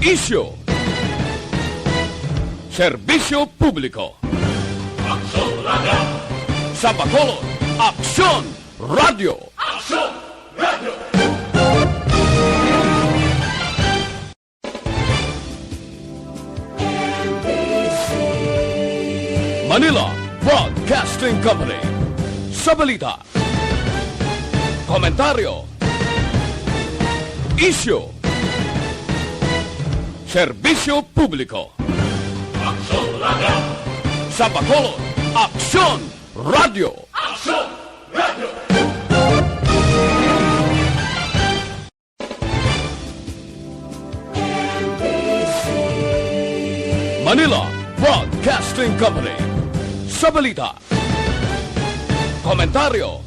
Isyu. Serbisyo publiko. Aksyon Radio! Sa Bacolod, Aksyon Radio. Aksyon Radio! Manila Broadcasting Company. Sa balita, komentaryo, isyu, serbisyo publiko. Aksyon Radio! Sa Bacolod, Aksyon Radio. Aksyon Radio! Manila Broadcasting Company. Sa balita, komentaryo,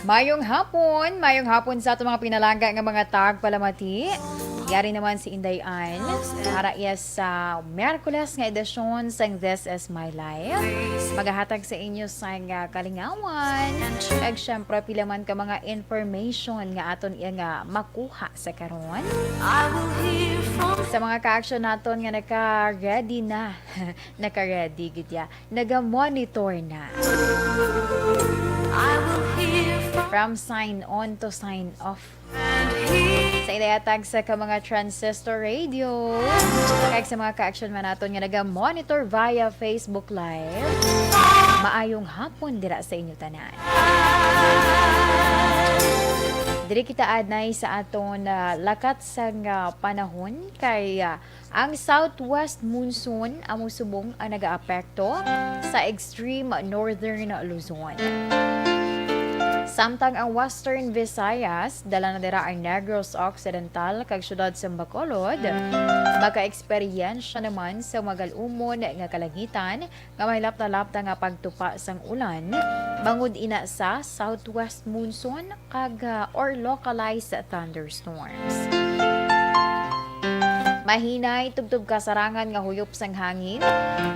Mayong hapon sa ato mga pinalangga nga mga tagpalamati. Yari naman si Inday Ann para sa Miyerkules nga edisyon sang This Is My Life. Magahatag sa inyo sa kalingawan. Kag syempre pila man ka mga information nga aton iya nga makuha sa karon. Sa mga ka-action naton nga naka-ready na. Naka-ready gid ya. Naga-monitor na. From sign on to sign off. Sa ilayatag sa ka mga transistor radio, kag sa mga ka-action man naton nga naga-monitor via Facebook Live, maayong hapon dira sa inyo tanan. Diri kita adnay sa aton lakat sa panahon kay ang southwest monsoon amo subong ang nagaapekto sa extreme northern Luzon. Samtang ang Western Visayas, dala na dira ang Negros Occidental kag syudad sa Bacolod, maka-eksperyensya naman sa magalumon nga kalangitan nga may lapta-lapta nga pagtupa sang ulan, bangod ina sa southwest monsoon kag or localized thunderstorms. Mahinay tubtub kasarangan nga huyop sang hangin,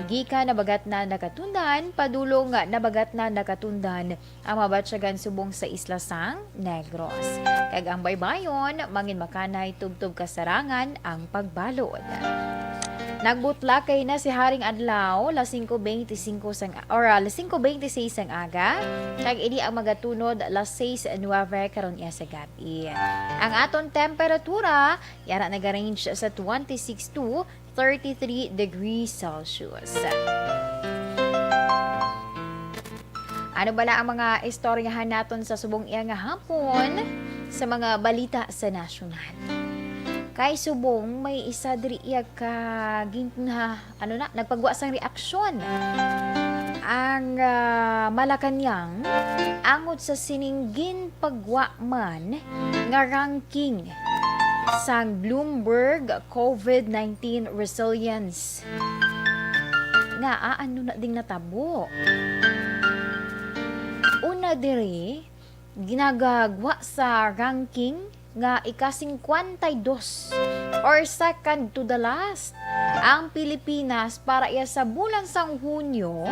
gika nabagat na nakatundan, padulong nga nabagat na nakatundan ang mabatsyagan subong sa Isla Sang Negros. Kag ang baybayon, mangin makanay tubtub kasarangan ang pagbalod. Nagbutla kay na si Haring Adlaw, alas 5:26 sang aga, kag ini ang magatunod alas 6:09 karon iya sa gabi. Ang aton temperatura, yara nag-range sa 26 to 33 degrees Celsius. Ano bala ang mga istoryahan naton sa subong iya nga hapon sa mga balita sa nasyonal? Kay subong may isa diri iya ka nagpagwa sang reaksyon. Ang Malacanang angod sa sininggin pagwa man nga ranking sang Bloomberg COVID-19 Resilience. Nga ano na ding natabo. Una diri ginagagwa sa ranking nga ika-52 or second to the last ang Pilipinas para iya sa bulan sang Hunyo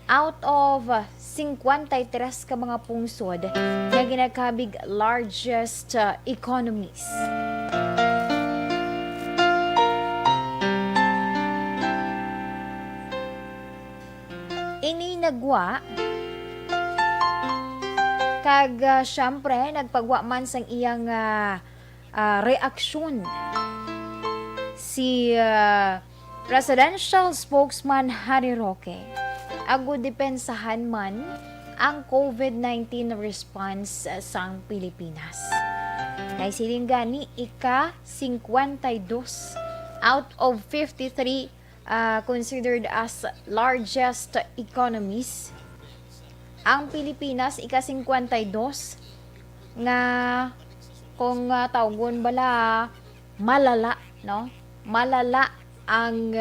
out of 53 ka mga pungsod nga ginakabig largest economies. Ini nagwa kag syempre nagpagwa man sang iyang reaksyon si presidential spokesman Harry Roque. Agud depensahan man ang COVID-19 response sang Pilipinas. Kay siling gani ika-52 out of 53 considered as largest economies. Ang Pilipinas ika-52 nga kung tawgon bala malala, no? Malala ang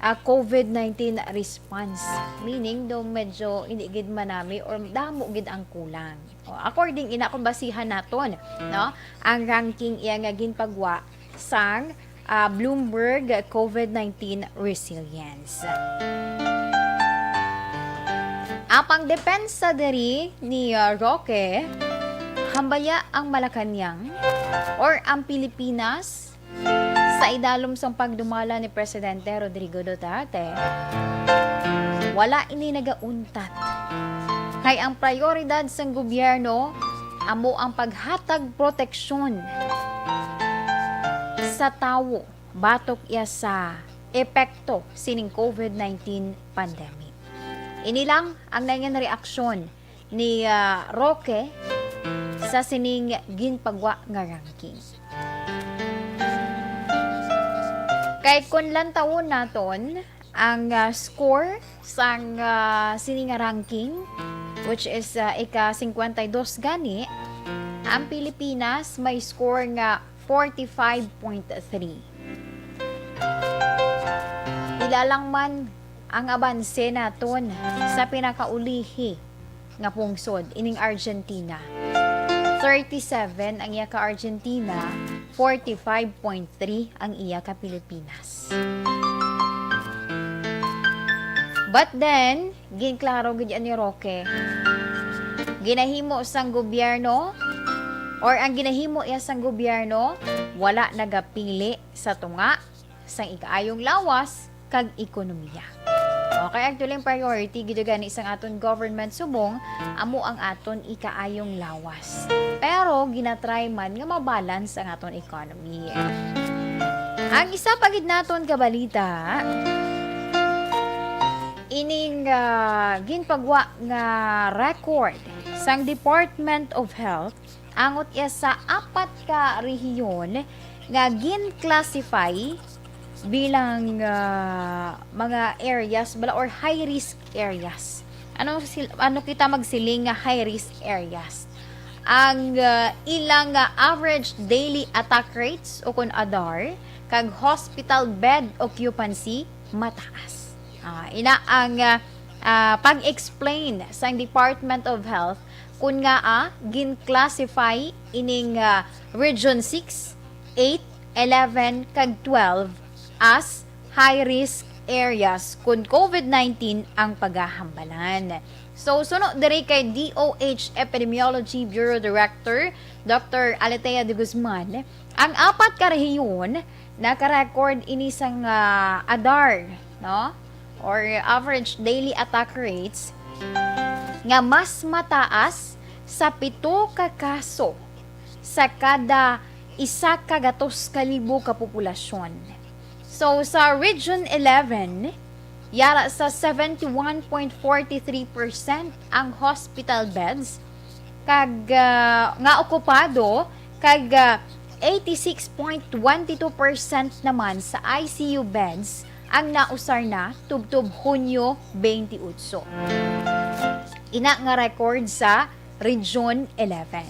COVID-19 response. Meaning, do medyo hindi gid manami or damo gid ang kulang. According ina kung basihan naton, no? Ang ranking iya nga ginpagwa sang Bloomberg COVID-19 Resilience. Apang depensa diri ni Roque, hambaya ang Malacanang or ang Pilipinas sa idalom sang pagdumala ni Presidente Rodrigo Duterte, wala ini nagauntat. Kay ang prioridad sang gobyerno amo ang paghatag proteksyon sa tawo batok iya sa epekto sining COVID-19 pandemic. Inilang ang nangyang reaksyon ni Roque sa sining ginpagwa nga ranking. Kay kun lantawon naton ang score sang sining ranking, which is ika-52 gani, ang Pilipinas may score nga 45.3. Ilalang man ang abanse naton sa pinakaulihi nga pungsod ining Argentina. 37 ang iya ka Argentina, 45.3 ang iya ka Pilipinas. But then, ginklaro gid ni Roque, ginahimo sang gobyerno or ang ginahimo iya sang gobyerno wala nagapili sa tunga sang ikaayong lawas kag ekonomiya. Okay, actually priority gid gani isang aton government subong amo ang aton ikaayong lawas. Pero ginatry man nga mabalance ang aton economy. Ang isa pa gid naton ka balita, ining ginpagwa nga record sang Department of Health angot iya sa 4 ka rehiyon nga gin-classify bilang mga areas bala or high risk areas. Ano kita magsiling nga high risk areas? Ang ilang average daily attack rates o kun ADAR kag hospital bed occupancy mataas. Ina ang pag-explain sa Department of Health kun nga gin-classify ining Region 6, 8, 11 kag 12 as high-risk areas kung COVID-19 ang paghahambalan. So, sunod diri kay DOH Epidemiology Bureau Director Dr. Aletea de Guzman, ang 4 ka rehiyon naka-record ini sang ADAR, no? Or average daily attack rates nga mas mataas sa 7 ka kaso sa kada 100,000 ka populasyon. So, sa Region 11, yara sa 71.43% ang hospital beds, kag nga okupado, kag 86.22% naman sa ICU beds ang nausar na tubtub Hunyo 28. Ina nga record sa Region 11.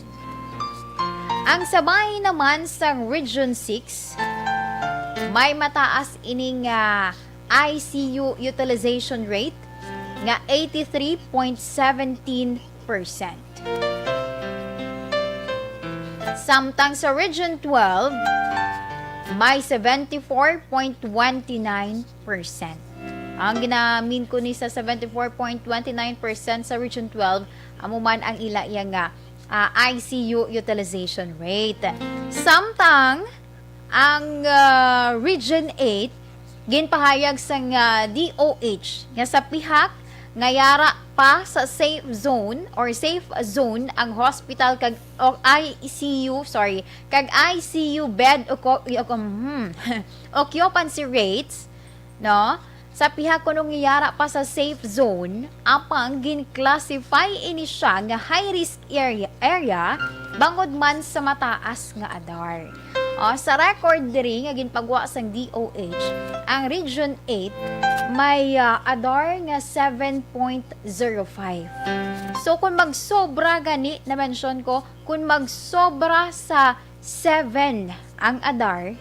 Ang sabay naman sa Region 6, may mataas ining ICU utilization rate nga 83.17%. Samtang sa Region 12, may 74.29%. Ang ginamin ko ni sa 74.29% sa Region 12, amuman ang ila nga ICU utilization rate. Samtang ang Region 8 ginpahayag sang DOH nga sa pihak nga yara pa sa safe zone or safe zone ang hospital kag ICU bed occupancy rates, no? Sa pihak kunong yara pa sa safe zone, apang gin-classify ini siya nga high risk area bangod man sa mataas nga ADAR. Sa record diri nga ginpagwa sang DOH, ang Region 8 may ADAR nga 7.05. So kung magsobra gani na mention ko, kung magsobra sa 7 ang ADAR,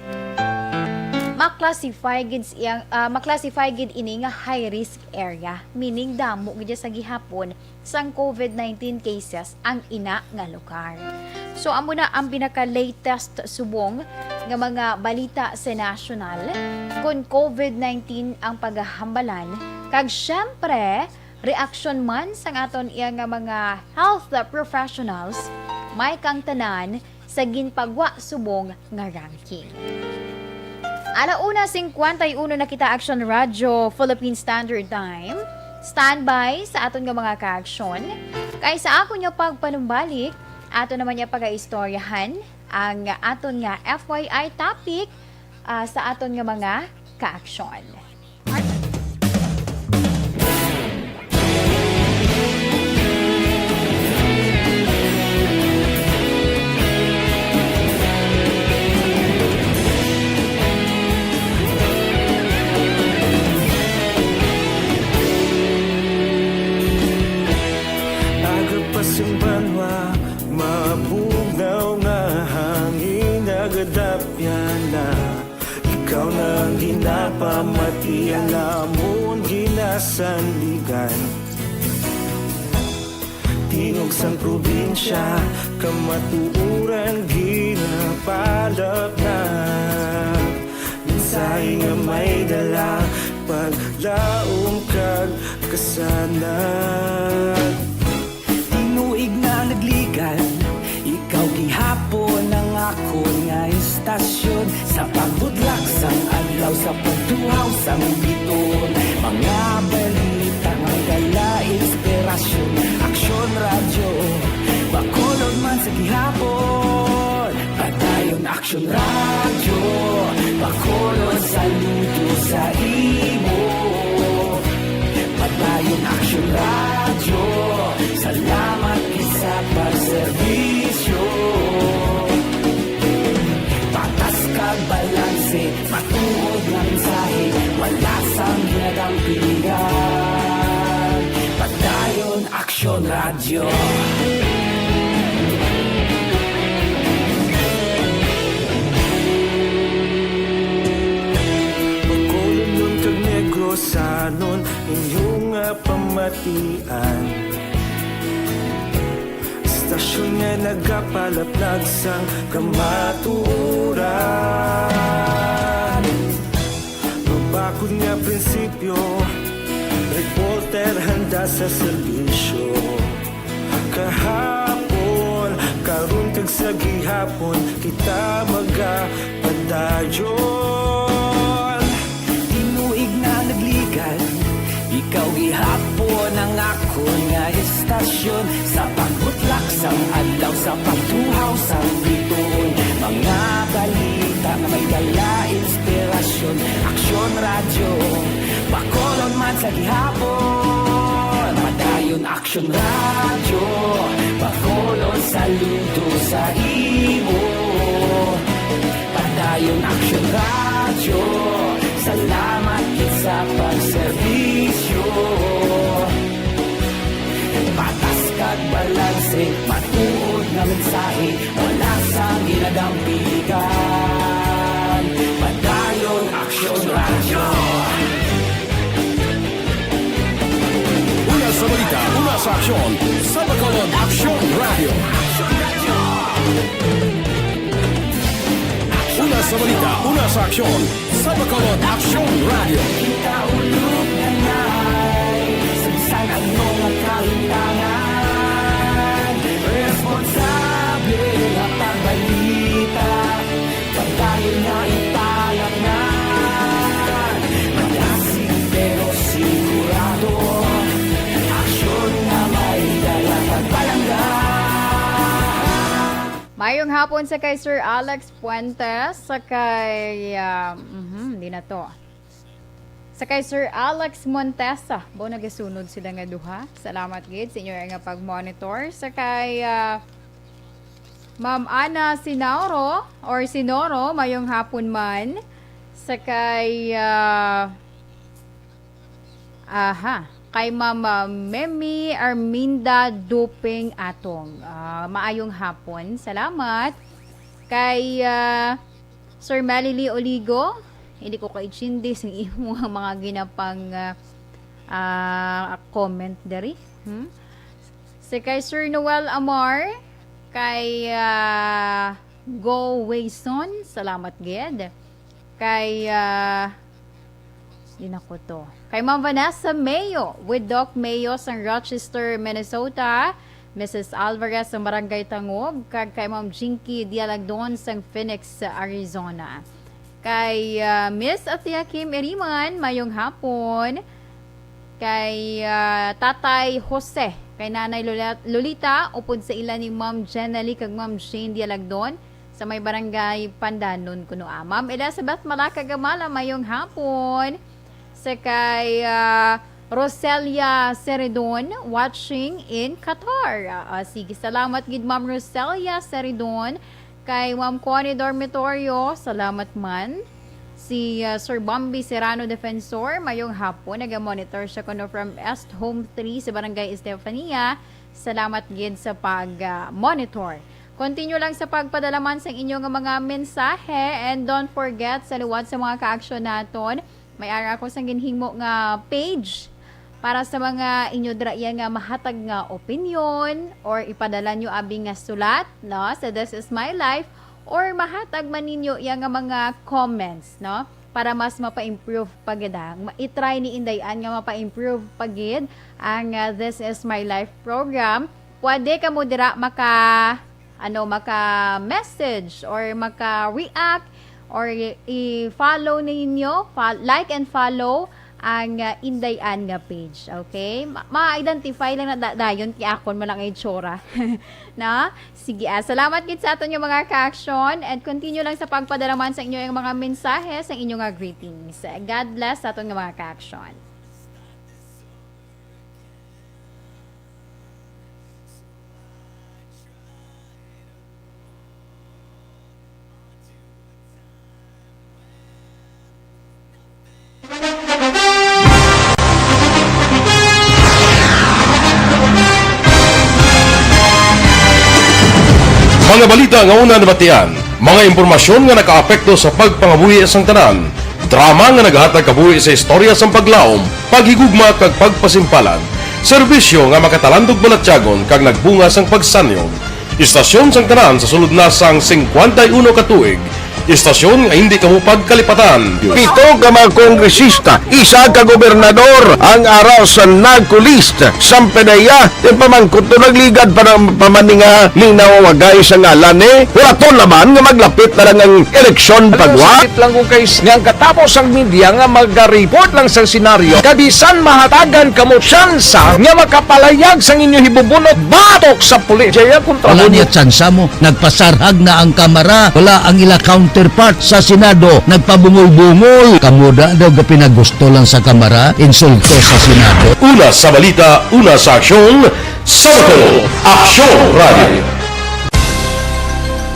maklasify gid ini nga high risk area, meaning damo gid sa gihapon sang COVID-19 cases ang ina nga lugar. So amo na ang pinaka-latest subong nga mga balita sa national kung COVID-19 ang paghahambalan kag syempre reaction man sang aton iya nga mga health professionals may kang tanan sa ginpagwa subong nga ranking. 1:51 na kita Action Radio Philippine Standard Time. Standby sa aton nga mga ka-aksyon. Kay sa ako nga pagpanumbalik, ato naman niya pag-istoryahan ang aton nga FYI topic sa aton nga mga ka-aksyon. Simbanwa, mabugaw nga hangin nagadapyan na ikaw nang ginapamati ang lamon ginasandigan tingog sang probinsya kamatuuran ginapalap na minsay nga may dala paglaom kag kasanan tuig na nagligan ikaw gihapon ang ako nga istasyon sa pagbudlak sang adlaw sa pagtuhaw sang biton mga balita nga dala inspirasyon aksyon radyo bakolod man sa gihapon padayon aksyon radyo bakolod saludo sa imo padayon aksyon radyo salamat sa pagserbisyo patas kag balanse matuod nga mensahe wala sang ginadang pilihan padayon aksyon radyo pagkolon nun kag Negros sanon inyong pamatian istasyon nga nagapalaplag sang kamaturan mabakod nga prinsipyo reporter handa sa serbisyo kahapon karon kag sa gihapon kita magapadayon tinuig na nagligan ikaw gihapon ang ako nga istasyon sa pagbutlak sang adlaw sa pagtuhaw sang biton mga balita nga may dala inspirasyon aksyon radyo bakolon man sa gihapon padayon aksyon radyo bakolon saludo sa imo padayon aksyon radyo salamat sa pagserbisyo patas kag balanse matuod nga mensahe wala sang ginadang piligan padayon aksyon radyo Una sa balita, una sa aksyon, sa Bacolod Aksyon Radio. Una sa balita, una sa aksyon, sa Bacolod Aksyon Radio. kita ulog ganay samsan ang mga kahintangan responsable nga pagbalita pagdayon na italak na magasig pero sigurado aksyon na may dala pagpalangga Mayong hapon sa kay Sir Alex Puentes, sa kay, hindi na to. Sa kay Sir Alex Montesa, bo nagasunod sila nga duha. Salamat gid sa inyo nga pag-monitor. Sa kay Ma'am Ana Sinoro, mayong hapon man. Sa kay, kay Mama Memi Arminda Duping Atong. Maayong hapon. Salamat. Kay Sir Melily Oligo, hindi ko kay chindi sa imo ang mga ginapang comment diri. Si kay Sir Noel Amar, kay Go Wayson, salamat gid. Kay di na ko to. Kay Ma'am Vanessa Mayo with Doc Mayo sa Rochester, Minnesota. Mrs. Alvarez sa Barangay Tangog. Kay Ma'am Jinky Dialagdon sa Phoenix, Arizona. Kay Miss Athea Kim Eriman, mayong hapon. Kay Tatay Jose, kay Nanay Lolita, upod sa ilan ni Ma'am Jenely kag Ma'am Jane Dialagdon sa may Barangay Pandanon kuno. Ma'am Elizabeth Malakagamala, mayong hapon. Sa kay Roselia Seridon, watching in Qatar. Sige, salamat gid Ma'am Roselia Seridon. Kay Ma'am Connie Dormitorio, salamat man. Si Sir Bambi Serrano Defensor, mayong hapon, nag-monitor siya kuno from Est Home 3 sa Barangay Estefania. Salamat gid sa pag-monitor. Continue lang sa pagpadalaman sa inyong mga mensahe, and don't forget sa luwad sa mga ka-aksyon naton, may ara ako sang ginhimo nga page para sa mga inyo draya nga mahatag nga opinion or ipadala nyo abi nga sulat, no, sa This Is My Life, or mahatag man ninyo yang nga mga comments, no, para mas mapa-improve pagid. I-try ni Indayan nga mapa-improve pagid ang This Is My Life program. Pwede ka mo dira maka-message or maka-react or i-follow ninyo, like and follow ang Indayan nga page. Okay? Ma-identify lang na dayon kiakon mo lang ay tsura. Na? Sige, salamat gid sa aton yung mga ka-action, and continue lang sa pagpadalaman sa inyo yung mga mensahe sa inyong nga greetings. God bless sa aton nga mga ka-action. Mga balita nga una nabatian, mga impormasyon nga nakaapekto sa pagpangabuhi sang tanan, drama nga naghatag kabuhi sa istorya sang paglaom, paghigugma kag pagpasimpalan, serbisyo nga makatalandog balatyagon kag nagbunga sang pagsanyog, istasyon sang tanan sa sulod na sang 51 ka tuig, istasyon nga hindi kamupag kalipatan. Pito ka mga kongresista, isa ka gobernador, ang araw sa nagkulist, sampedaya, yung pamangkot to nagligad para pamaninga linaw wagay sa ngalan wala to naman nga maglapit na lang ang eleksyon pagwa. Sakit lang kung guys, nga katapos ang media nga mag-report lang sa senaryo, kabisan mahatagan kamo tsansa nga makapalayag sa inyo hibubunot, batok sa pulis. Jaya kontra Wala niya tsansa mo, nagpasarhag na ang kamara, wala ang ila counterpart sa Senado, nagpabungol-bungol. Kamuda daw pinagusto lang sa kamara, insulto sa Senado. Una sa balita, una sa aksyon, Sabado, Aksyon Radio.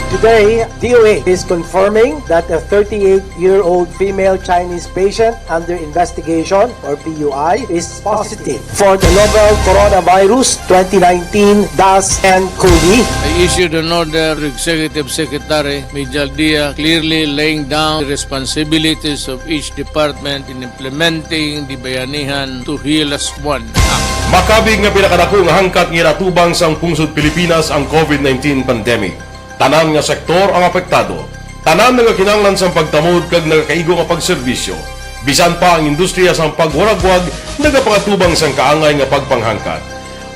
Today, DOA is confirming that a 38-year-old female Chinese patient under investigation, or PUI, is positive for the novel coronavirus 2019-nCoV. I issued an order to Executive Secretary Major Dia clearly laying down the responsibilities of each department in implementing the Bayanihan to Heal as One Act. Makabig nga pinakadako nga hangkat nga natubang sang pungsod Pilipinas ang COVID-19 pandemic. Tanan nga sektor ang apektado. Tanan nga kinahanglan sang pagtamod kag nagakaigo nga pagserbisyo. Bisan pa ang industriya sang pagwaragwag nagapangatubang sang kaangay nga pagpanghangkat.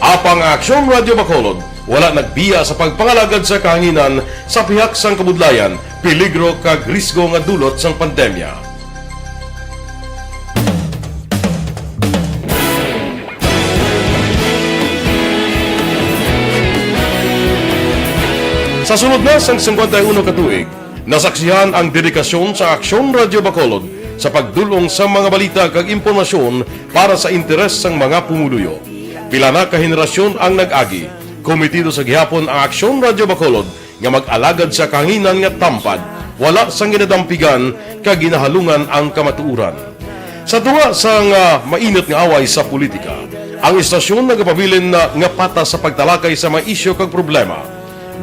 Apang Aksyon Radio Bacolod wala nagbiya sa pagpangalagad sa kahanginan sa pihak sang kabudlayan, peligro kag risgo nga dulot sang pandemya. Sa sunod na sang 51 ka tuig, nasaksihan ang dedikasyon sa Aksyon Radio Bacolod sa pagdulong sa mga balita kag impormasyon para sa interes sang mga pumuluyo. Pila na ka henerasyon ang nag-agi, komitido sa gihapon ang Aksyon Radio Bacolod nga mag-alagad sa kahanginan nga tampad, wala sang ginadampigan kag ginahalungan ang kamatuuran. Sa tunga sang mainit nga away sa politika, ang istasyon nagapabilin na nga patas sa pagtalakay sa mga isyu kag problema.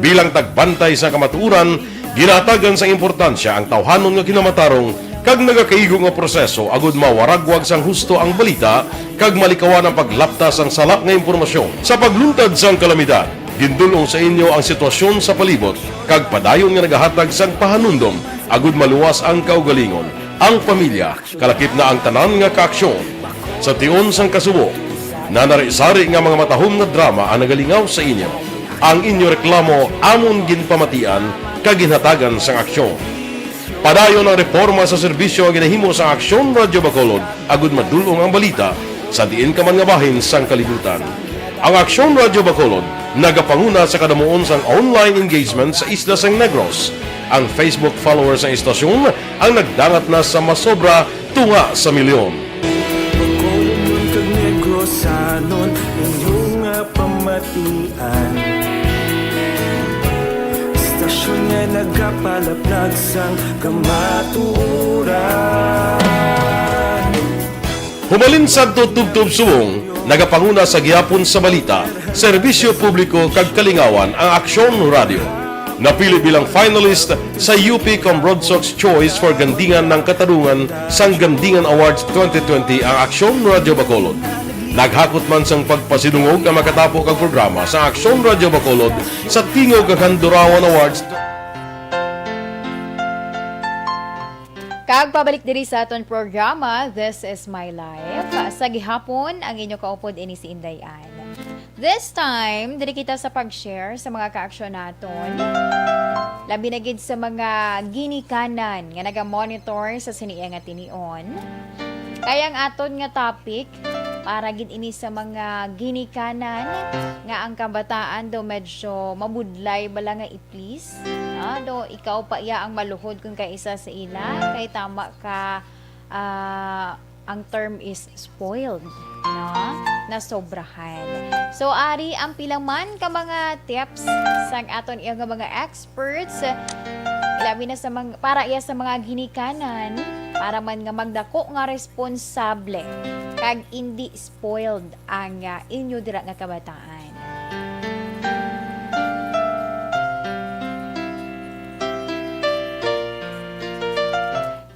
Bilang tagbantay sa kamatuuran, ginatagan sa importansya ang tawhanon nga kinamatarong kag nagakaigo nga proseso agud mawaragwag sang husto ang balita kag malikawan ang paglaptas ang salak nga impormasyon. Sa pagluntad sang kalamidad, gindulong sa inyo ang sitwasyon sa palibot kag padayon nga nagahatag sang pahanundom agud maluwas ang kaugalingon, ang pamilya, kalakip na ang tanan nga kaaksyon. Sa tion sang kasubo, nanari-sari nga mga matahom nga drama ang nagalingaw sa inyo. Ang inyo reklamo amon ginpamatian kag ginhatagan sang aksyon. Padayon ang reforma sa serbisyo ang ginahimo sa Aksyon Radyo Bacolod agud madulong ang balita sa diin ka man nga bahin sang kalibutan. Ang Aksyon Radyo Bacolod nagapanguna sa kadamuon sang online engagement sa Isla San Negros. Ang Facebook followers ng istasyon ang nagdangat na sa masobra tunga sa milyon. Bacolod kag Negros anon inyong pamatian. Istasyon nga nagapalaplag sang kamatuoran. Humalin sa tubtub subong, nagapanguna sa gihapon sa balita, serbisyo publiko kag kalingawan ang Aksyon Radio. Napili bilang finalist sa UP Combrodsok's Choice for Gandingan ng Katarungan sang Gandingan Awards 2020 ang Aksyon Radio Bacolod. Naghakot man sang pagpasidungog ang makatapo kag programa sa Aksyon Radio Bacolod sa Tingog kag Handurawan Awards. Kag pabalik diri sa aton programa, This is My Life. Sa gihapon, ang inyo kaupod ini si Inday Ann. This time, diri kita sa pag-share sa mga kaaksyon naton. Labi na gid sa mga ginikanan nga naga-monitor sa siniya nga tinion. Kaya ang aton nga topic, para gid ini sa mga ginikanan nga ang kabataan do medyo mabudlay bala nga i-please. Do ikaw pa iya ang maluhod kung kaisa sa ila kay tama ka ang term is spoiled, no? Na sobrahan. So ari ang pilaman ka mga tips sang aton iya nga mga experts labi na sa mga, para iya sa mga ginikanan para man nga magdako nga responsable kag hindi spoiled ang inyo dira nga kabataan.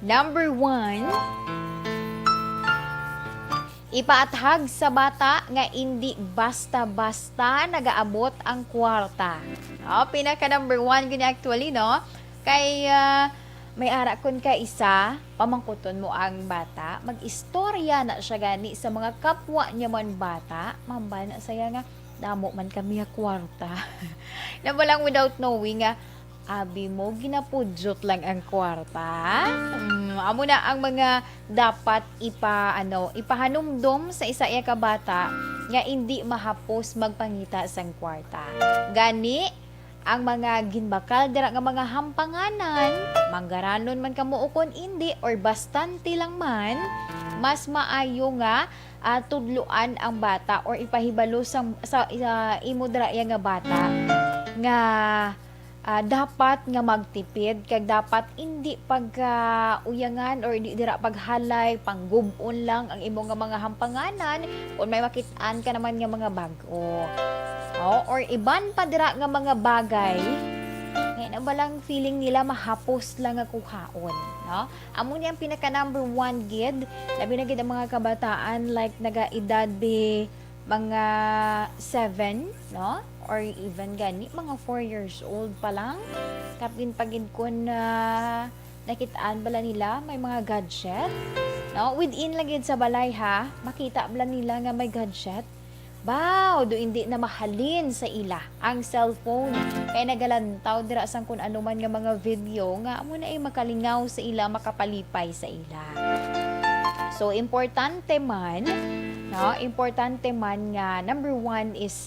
Number 1, ipaathag sa bata nga hindi basta-basta nagaabot ang kwarta. Pinaka number 1 gani actually, no? Kay may ara kun ka isa, pamangkuton mo ang bata, mag-istorya na siya gani sa mga kapwa niya man bata, mambal na saya nga, damo man kami nga kwarta. Na walang without knowing nga, abi mo, ginapudyot lang ang kwarta. Amo na ang mga dapat ipahanumdom sa isa iya ka bata nga hindi mahapos magpangita sang kwarta. Gani, ang mga ginbakal dira nga mga hampanganan, manggaranon man kamo ukon hindi or bastante lang man, mas maayo nga tudluan ang bata or ipahibalo sa imo dira iya nga bata nga dapat nga magtipid kag dapat hindi pag-uyangan or hindi dira paghalay, panggubon lang ang imo nga mga hampanganan kung may makit-an ka naman nga mga bag-o. Or iban pa dira nga mga bagay ngayon ba lang feeling nila mahapos lang nga kuhaon, no? Amo niya ang pinaka number 1 gid labi na gid ang mga kabataan like naga-edad be mga 7, no? Or even gani mga 4 years old pa lang kapin pagid ko na nakitaan bala nila may mga gadget, no? Within lang gid sa balay ha, makita bala nila nga may gadget. Baw, do hindi na mahalin sa ila ang cellphone. Kaya nagalantaw dira sang kun ano man nga mga video nga amo na ay makalingaw sa ila, makapalipay sa ila. So importante man, no? Importante man nga number 1 is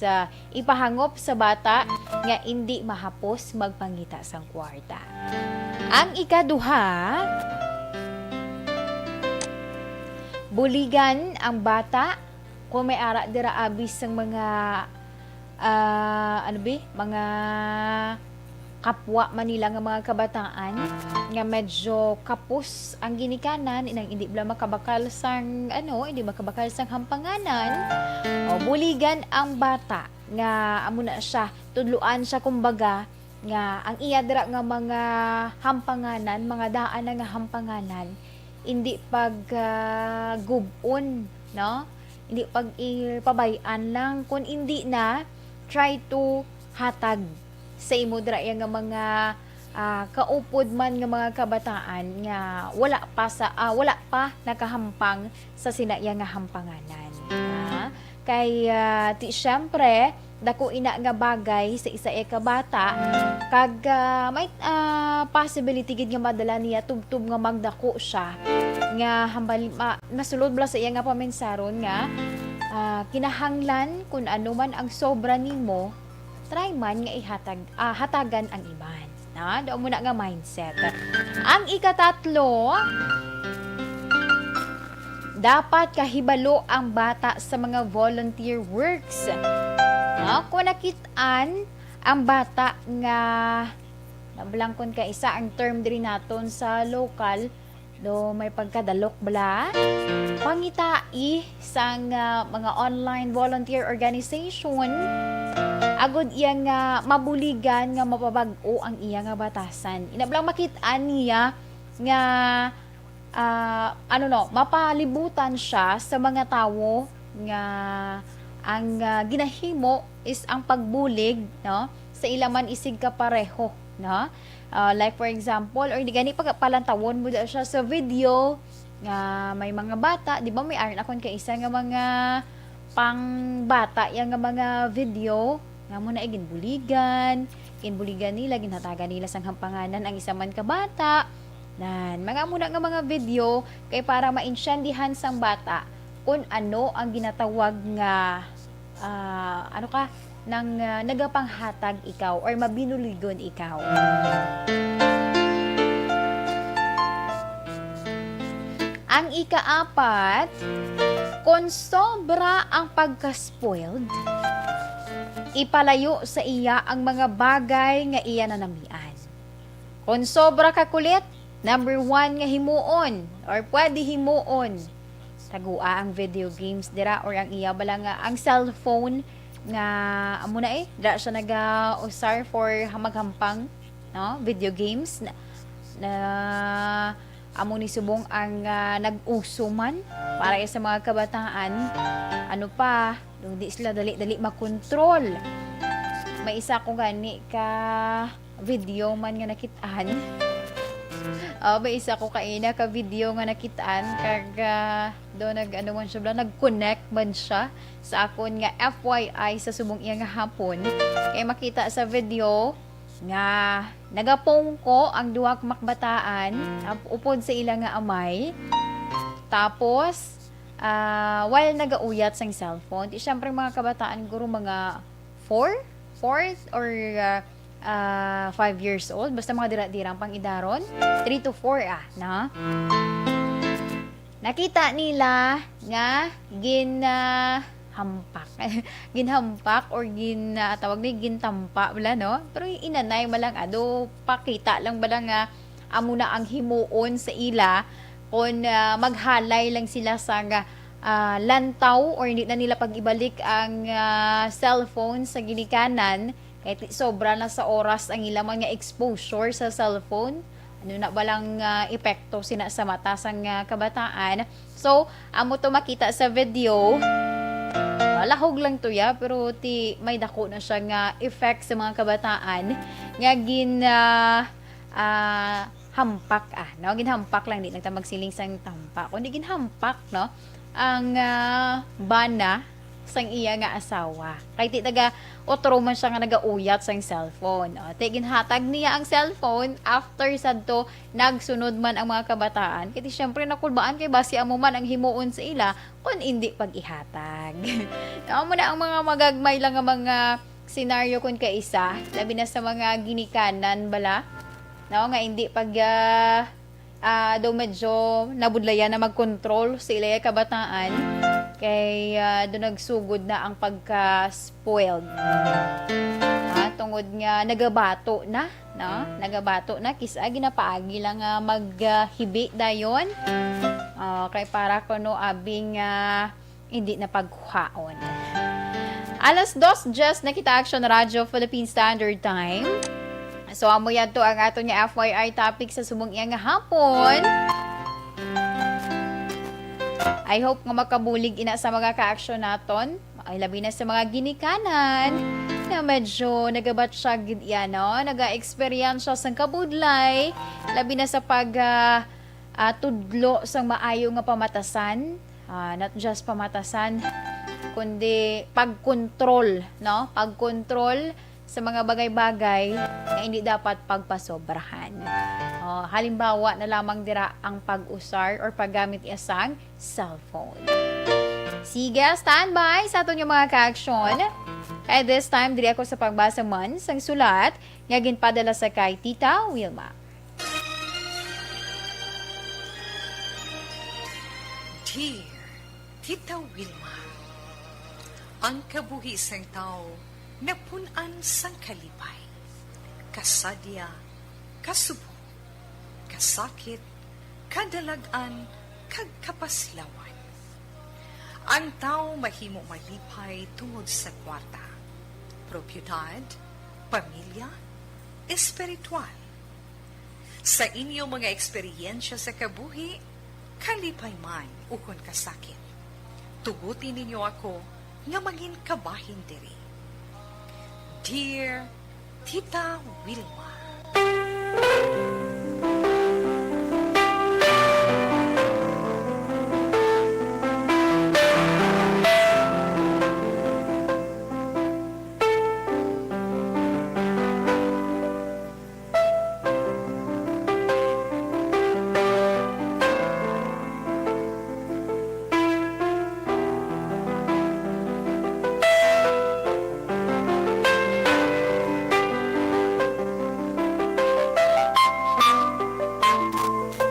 ipahangop sa bata nga hindi mahapos magpangita sang kwarta. Ang ikaduha, buligan ang bata kung may ara dira abis ng mga mga kapwa Manila nga mga kabataan nga medyo kapos ang ginikanan inang hindi bala makabakal sang hindi makabakal sang hampanganan. Buligan ang bata nga amo na siya tudluan siya kumbaga nga ang iya dira nga mga hampanganan, mga daan nga hampanganan hindi pag gubon, no? Hindi pag ipabayan lang, kung hindi na try to hatag sa imo dira nga mga kaupod man nga mga kabataan nga wala pa nakahampang sa sinaya nga hampanganan. Kay ti syempre dako ina nga bagay sa isa ka bata kag may possibility gid nga madala niya tubtub nga magdako siya nga hambal nasulod bala sa iya nga pamensaron nga kinahanglan kung ano man ang sobra nimo try man nga hatagan ang iban. Daw mo na nga mindset. Ang ikatatlo, dapat kahibalo ang bata sa mga volunteer works. Kung nakitaan ang bata nga nablangkon ka isa ang term diri naton sa local do may pagkadalok bala pangitai sang mga online volunteer organization agud iya nga mabuligan nga mapabag-o ang iya nga batasan. Inablang makit-an niya nga mapalibutan siya sa mga tawo nga ang ginahimo is ang pagbulig, no? Sa ilaman isig ka pareho, no? Like for example, or di gani pagpalantawon mo siya sa video nga may mga bata, di ba may aron akon kay isa nga mga pang bata yang nga mga video nga mo na ginbuligan nila, ginhatagan nila sang hampanganan ang isa man ka bata. Mga muna nga mga video kay para mainsyandihan sang bata kung ano ang ginatawag nga nang nagapanghatag ikaw or mabinuligon ikaw. Ang ikaapat, kung sobra ang pagka-spoiled, ipalayo sa iya ang mga bagay nga iya nanamian. Kung sobra ka kulit, number 1 nga himuon or pwede himuon. Tagua ang video games dira or ang iya bala nga ang cellphone nga amo na dira siya naga-usar for maghampang, no? Video games na amo ni subong ang nag-uso man para sa mga kabataan. Ano pa, di sila dali makontrol. May isa ko gani ka video man nga nakitaan. May isa ko kaina ka video nga nakitaan kag do man siya nag-connect man siya sa akon nga FYI sa subong iya nga hapon. Kay makita sa video nga nagapong ko ang duwa ka makbataan upod sa ilang nga amay. Tapos while nagauyat sang cellphone, syempre mga kabataan guro mga 4 or 5 years old, basta mga dira-dirang pang idaron, 3 to 4 na. Nakita nila nga ginhampak or tawag ni gintampa bala, no? Pero inanay malang pakita lang bala nga amo na ang himuon sa ila kung maghalay lang sila sa lantaw or hindi na nila pag-ibalik ang cellphone sa ginikanan kahit sobra na sa oras ang ilang nga exposure sa cellphone. Ano na balang epekto sa mata sang kabataan. So, amo to makita sa video. Lahog lang to ya, pero may dako na siya nga effect sa mga kabataan nga hampak no? Ginhampak lang, di lang ta magsiling sang tampak. Kundi ginhampak, no? Ang bana sang iya nga asawa. Kay ti taga otro man siya nga nagauyat sang cellphone. Ginhatag niya ang cellphone after sadto nagsunod man ang mga kabataan. Kaya syempre nakulbaan kay basi amo man ang himuon sa ila kun hindi pag-ihatag. Amo na ang mga magagmay lang nga mga senaryo kun kaisa, labi na sa mga ginikanan bala. No, nga hindi pag daw medyo nabudlayan na mag-control sa ilay kabataan kay doon nagsugod na ang pagka-spoiled. Tungod nga nagabato na, no? Nagabato na kisa ginapaagi lang maghibi dayon. Kay para kuno abing hindi na pagkuhaon. Alas 2:00 nakita Action Radio Philippine Standard Time. So amo yan to ang ato nga FYI topic sa subong iya nga hapon. I hope nga makabulig ina sa mga ka-aksyon naton. Ay labi na sa mga ginikanan na medyo nagabatsyag gid yan, no? Naga-experience siya sa kabudlay. Labi na sa tudlo sang maayo nga pamatasan. Not just pamatasan, kundi pagkontrol, no? Pagkontrol sa mga bagay-bagay na hindi dapat pagpasobrahan. Halimbawa na lamang dira ang pag-usar or paggamit isang cellphone. Sige, standby sa aton yung mga ka-aksyon. At this time, diri ako sa pagbasa man sang sulat nga ginpadala sa kay Tita Wilma. Dear Tita Wilma, ang kabuhi sang tao napunan sang kalipay, kasadya, kasubo, kasakit, kadalagan, kag kapaslawan. Ang tao mahimo malipay tungod sa kwarta, propiedad, pamilya, espiritual. Sa inyong mga eksperyensya sa kabuhi, kalipay man ukon kasakit. Tugutin ninyo ako nga maging kabahin diri. Dear Tita Wilma,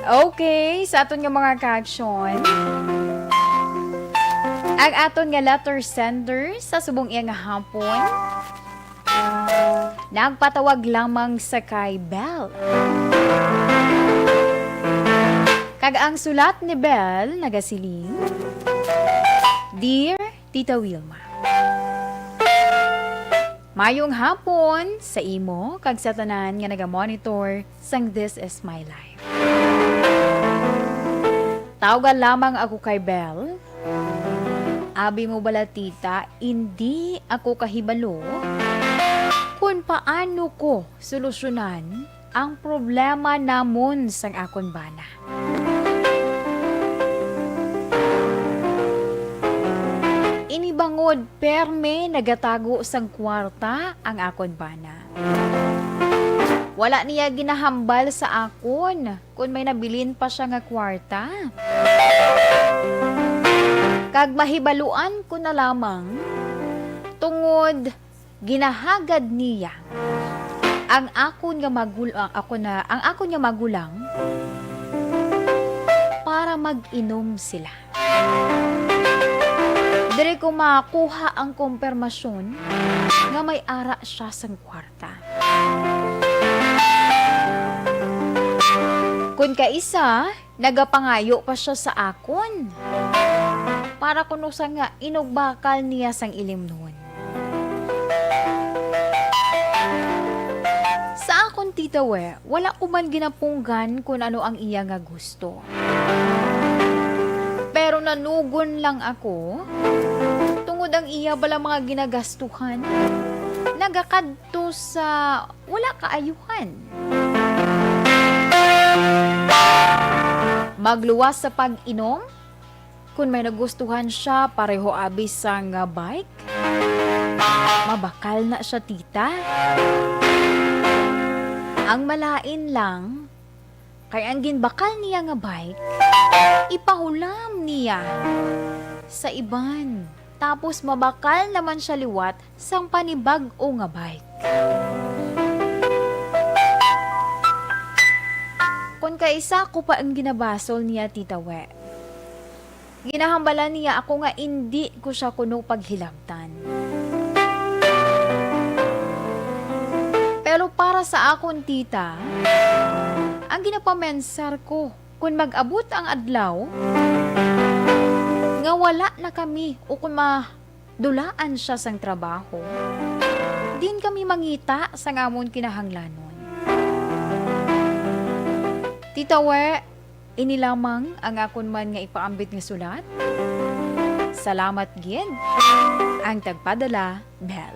Okay, sa aton nga mga ka-aksyon, ang aton nga letter sender sa subong iya nga hapon, nagpatawag lamang sa kay Belle. Kag ang sulat ni Belle nagasiling, Dear Tita Wilma, mayong hapon sa imo kag sa tanan nga naga-monitor sang This Is My Life. Tawagan lamang ako kay Belle. Abi mo bala tita, hindi ako kahibalo kung paano ko solusyonan ang problema namon sang akon bana. Inibangod perme nagatago sang kwarta ang akon bana. Wala niya ginahambal sa akon kung may nabilin pa siya nga kwarta. Kag mahibaluan ko na lamang tungod ginahagad niya ang akon nga magulang para mag-inom sila. Dire ko makuha ang kumpirmasyon nga may ara siya sang kwarta. Kung kaisa, nagapangayo pa siya sa akon. Para kuno sa nga inugbakal niya sang ilim noon. Sa akon tita we, wala ko man ginapunggan kung ano ang iya nga gusto. Pero nanugon lang ako, tungod ang iya bala mga ginagastuhan, nagakadto sa wala kaayuhan. Magluwas sa pag-inom, kung may nagustuhan siya, pareho abis sa nga bike, mabakal na siya tita. Ang malain lang, kay ang ginbakal niya nga bike, ipahulam niya sa iban. Tapos mabakal naman siya liwat sang panibag-o nga bike. Kung kaisa ko pa ang ginabasol niya tita we. Ginahambalan niya ako nga hindi ko siya kuno paghilabtan. Pero para sa akon tita, ang ginapamensar ko kung mag-abot ang adlaw, nga wala na kami o kung madulaan siya sang trabaho, din kami mangita sa ngamon kinahanglanon. Tita we, Ini lamang ang akon man nga ipaambit nga sulat. Salamat gid. Ang tagpadala, Bell.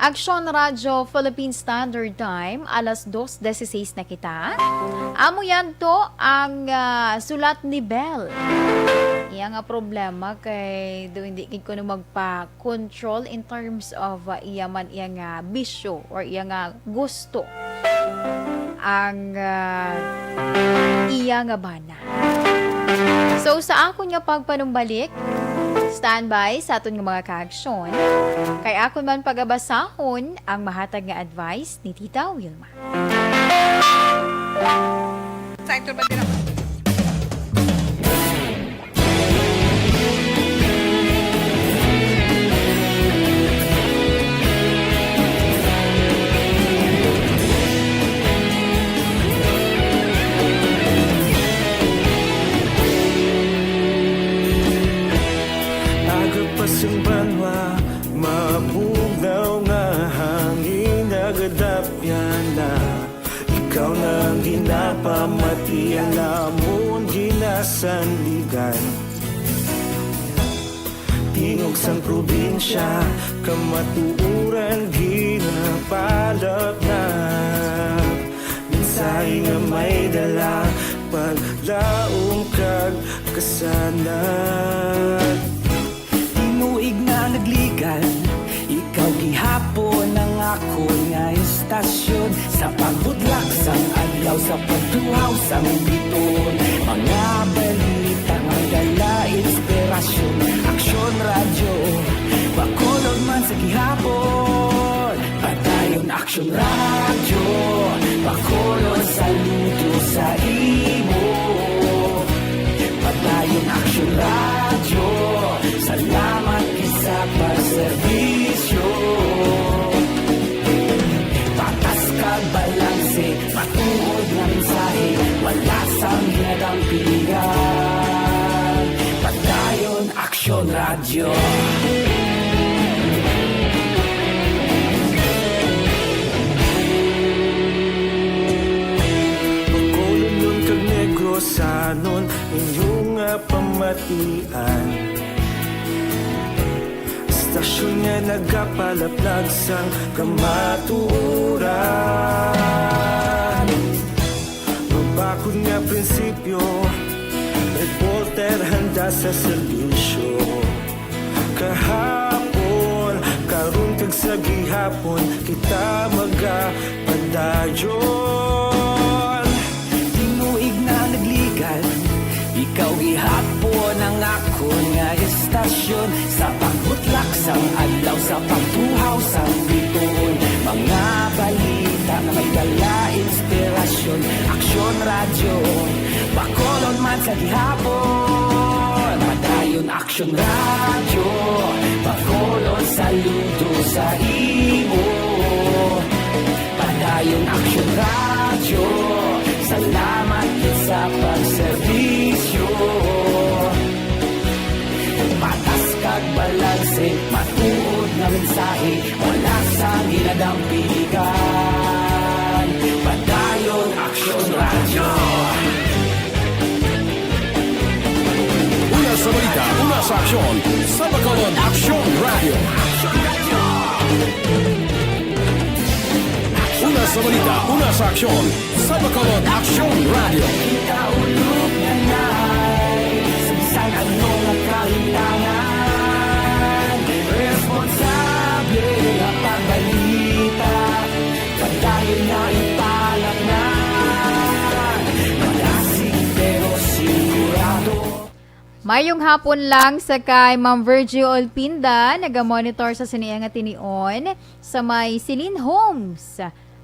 Aksyon Radyo Philippine Standard Time, alas 2:16 na kita. Amo yan to ang sulat ni Bell. Iya nga problema kay do hindi ko na magpa-control in terms of iya man iya nga bisyo or iya nga gusto ang iya nga bana. So sa akon nga pagpanumbalik, standby sa aton nga mga kaaksyon. Kay akon man pagabasahon ang mahatag nga advice ni Tita Wilma. Sector ba din ako? Agapasang banwa, mabugaw nga hangin agadapyan na. Ikaw nang ginapamatian namon ginasandigan. Tingog sang probinsya, kamatuuran ginapalap na. Minsay nga may dala, paglaong kag kasanat. Tinuig na nagligan, ikaw gihapon ang ako nga istasyon. Sa pagbudlak sang adlaw, sa pagtuhaw sang biton. Mga balita nga dala inspirasyon. Aksyon radyo, bakolog man sa gihapon. Padayon aksyon radyo, bakolog saludo sa imo. Padayon aksyon radyo, salamat isa pagserbisyo. Patas kag balanse, matuod nga mensahe, wala sang hinadang pilihan. Padayon aksyon radyo. Bakolon nun kag Negros sanon, inyong nga pamatian. Stasyon nga nagapalaplag sang kamatuuran. Mabakod nga prinsipyo, reporter handa sa serbisyo. Kahapon, karon kag sa gihapon, kita magapadayon. Tinuig na nagligan, ikaw gihapon ang ako nga istasyon. Sa pagbutlak sang adlaw, sa pagtuhaw sang biton. Mga balita na may dala inspirasyon. Aksyon radyo, bakolon man sa gihapon. Padayon aksyon radyo, bakolon saludo sa imo. Padayon aksyon radyo, salamat sa pagserbisyo. Patas kag balanse, matuod na mensahe, wala sang hinadang piligan. Padayon aksyon radyo. Una sa balita, una sa aksyon, sa Bacolod Aksyon Radio. Una sa balita, una sa aksyon, sa Bacolod Aksyon Radio. Kaulog na na'y sabisan anong nagkahintangan. Responsable na pagbalita, padayon na ipalag na. Malasig pero sigurado. Mayong hapon lang sa kay Ma'am Virgil Olpinda, naga-monitor sa Siniang at Tinion sa may Celine Homes.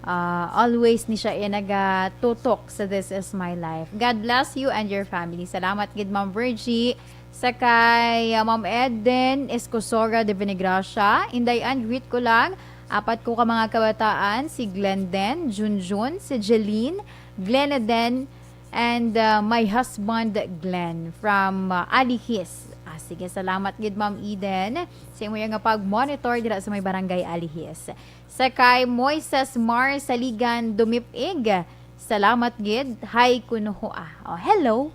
Always ni siya nagatutok sa This Is My Life. God bless you and your family. Salamat gid Ma'am Virgie. Sa kay Ma'am Eden Escosora de Benegracia, indayan greet ko lang apat ko ka mga kabataan, si Glenden, Junjun, si Jeline, Gleneden, and my husband Glenn from Alihis. Sige, salamat gid Ma'am Eden. Sa imo nga pag-monitor dira sa may barangay Alihis. Sa kay Moises Mar Saligan Dumipig. Salamat gid. Hi kunuhoa. Oh, hello.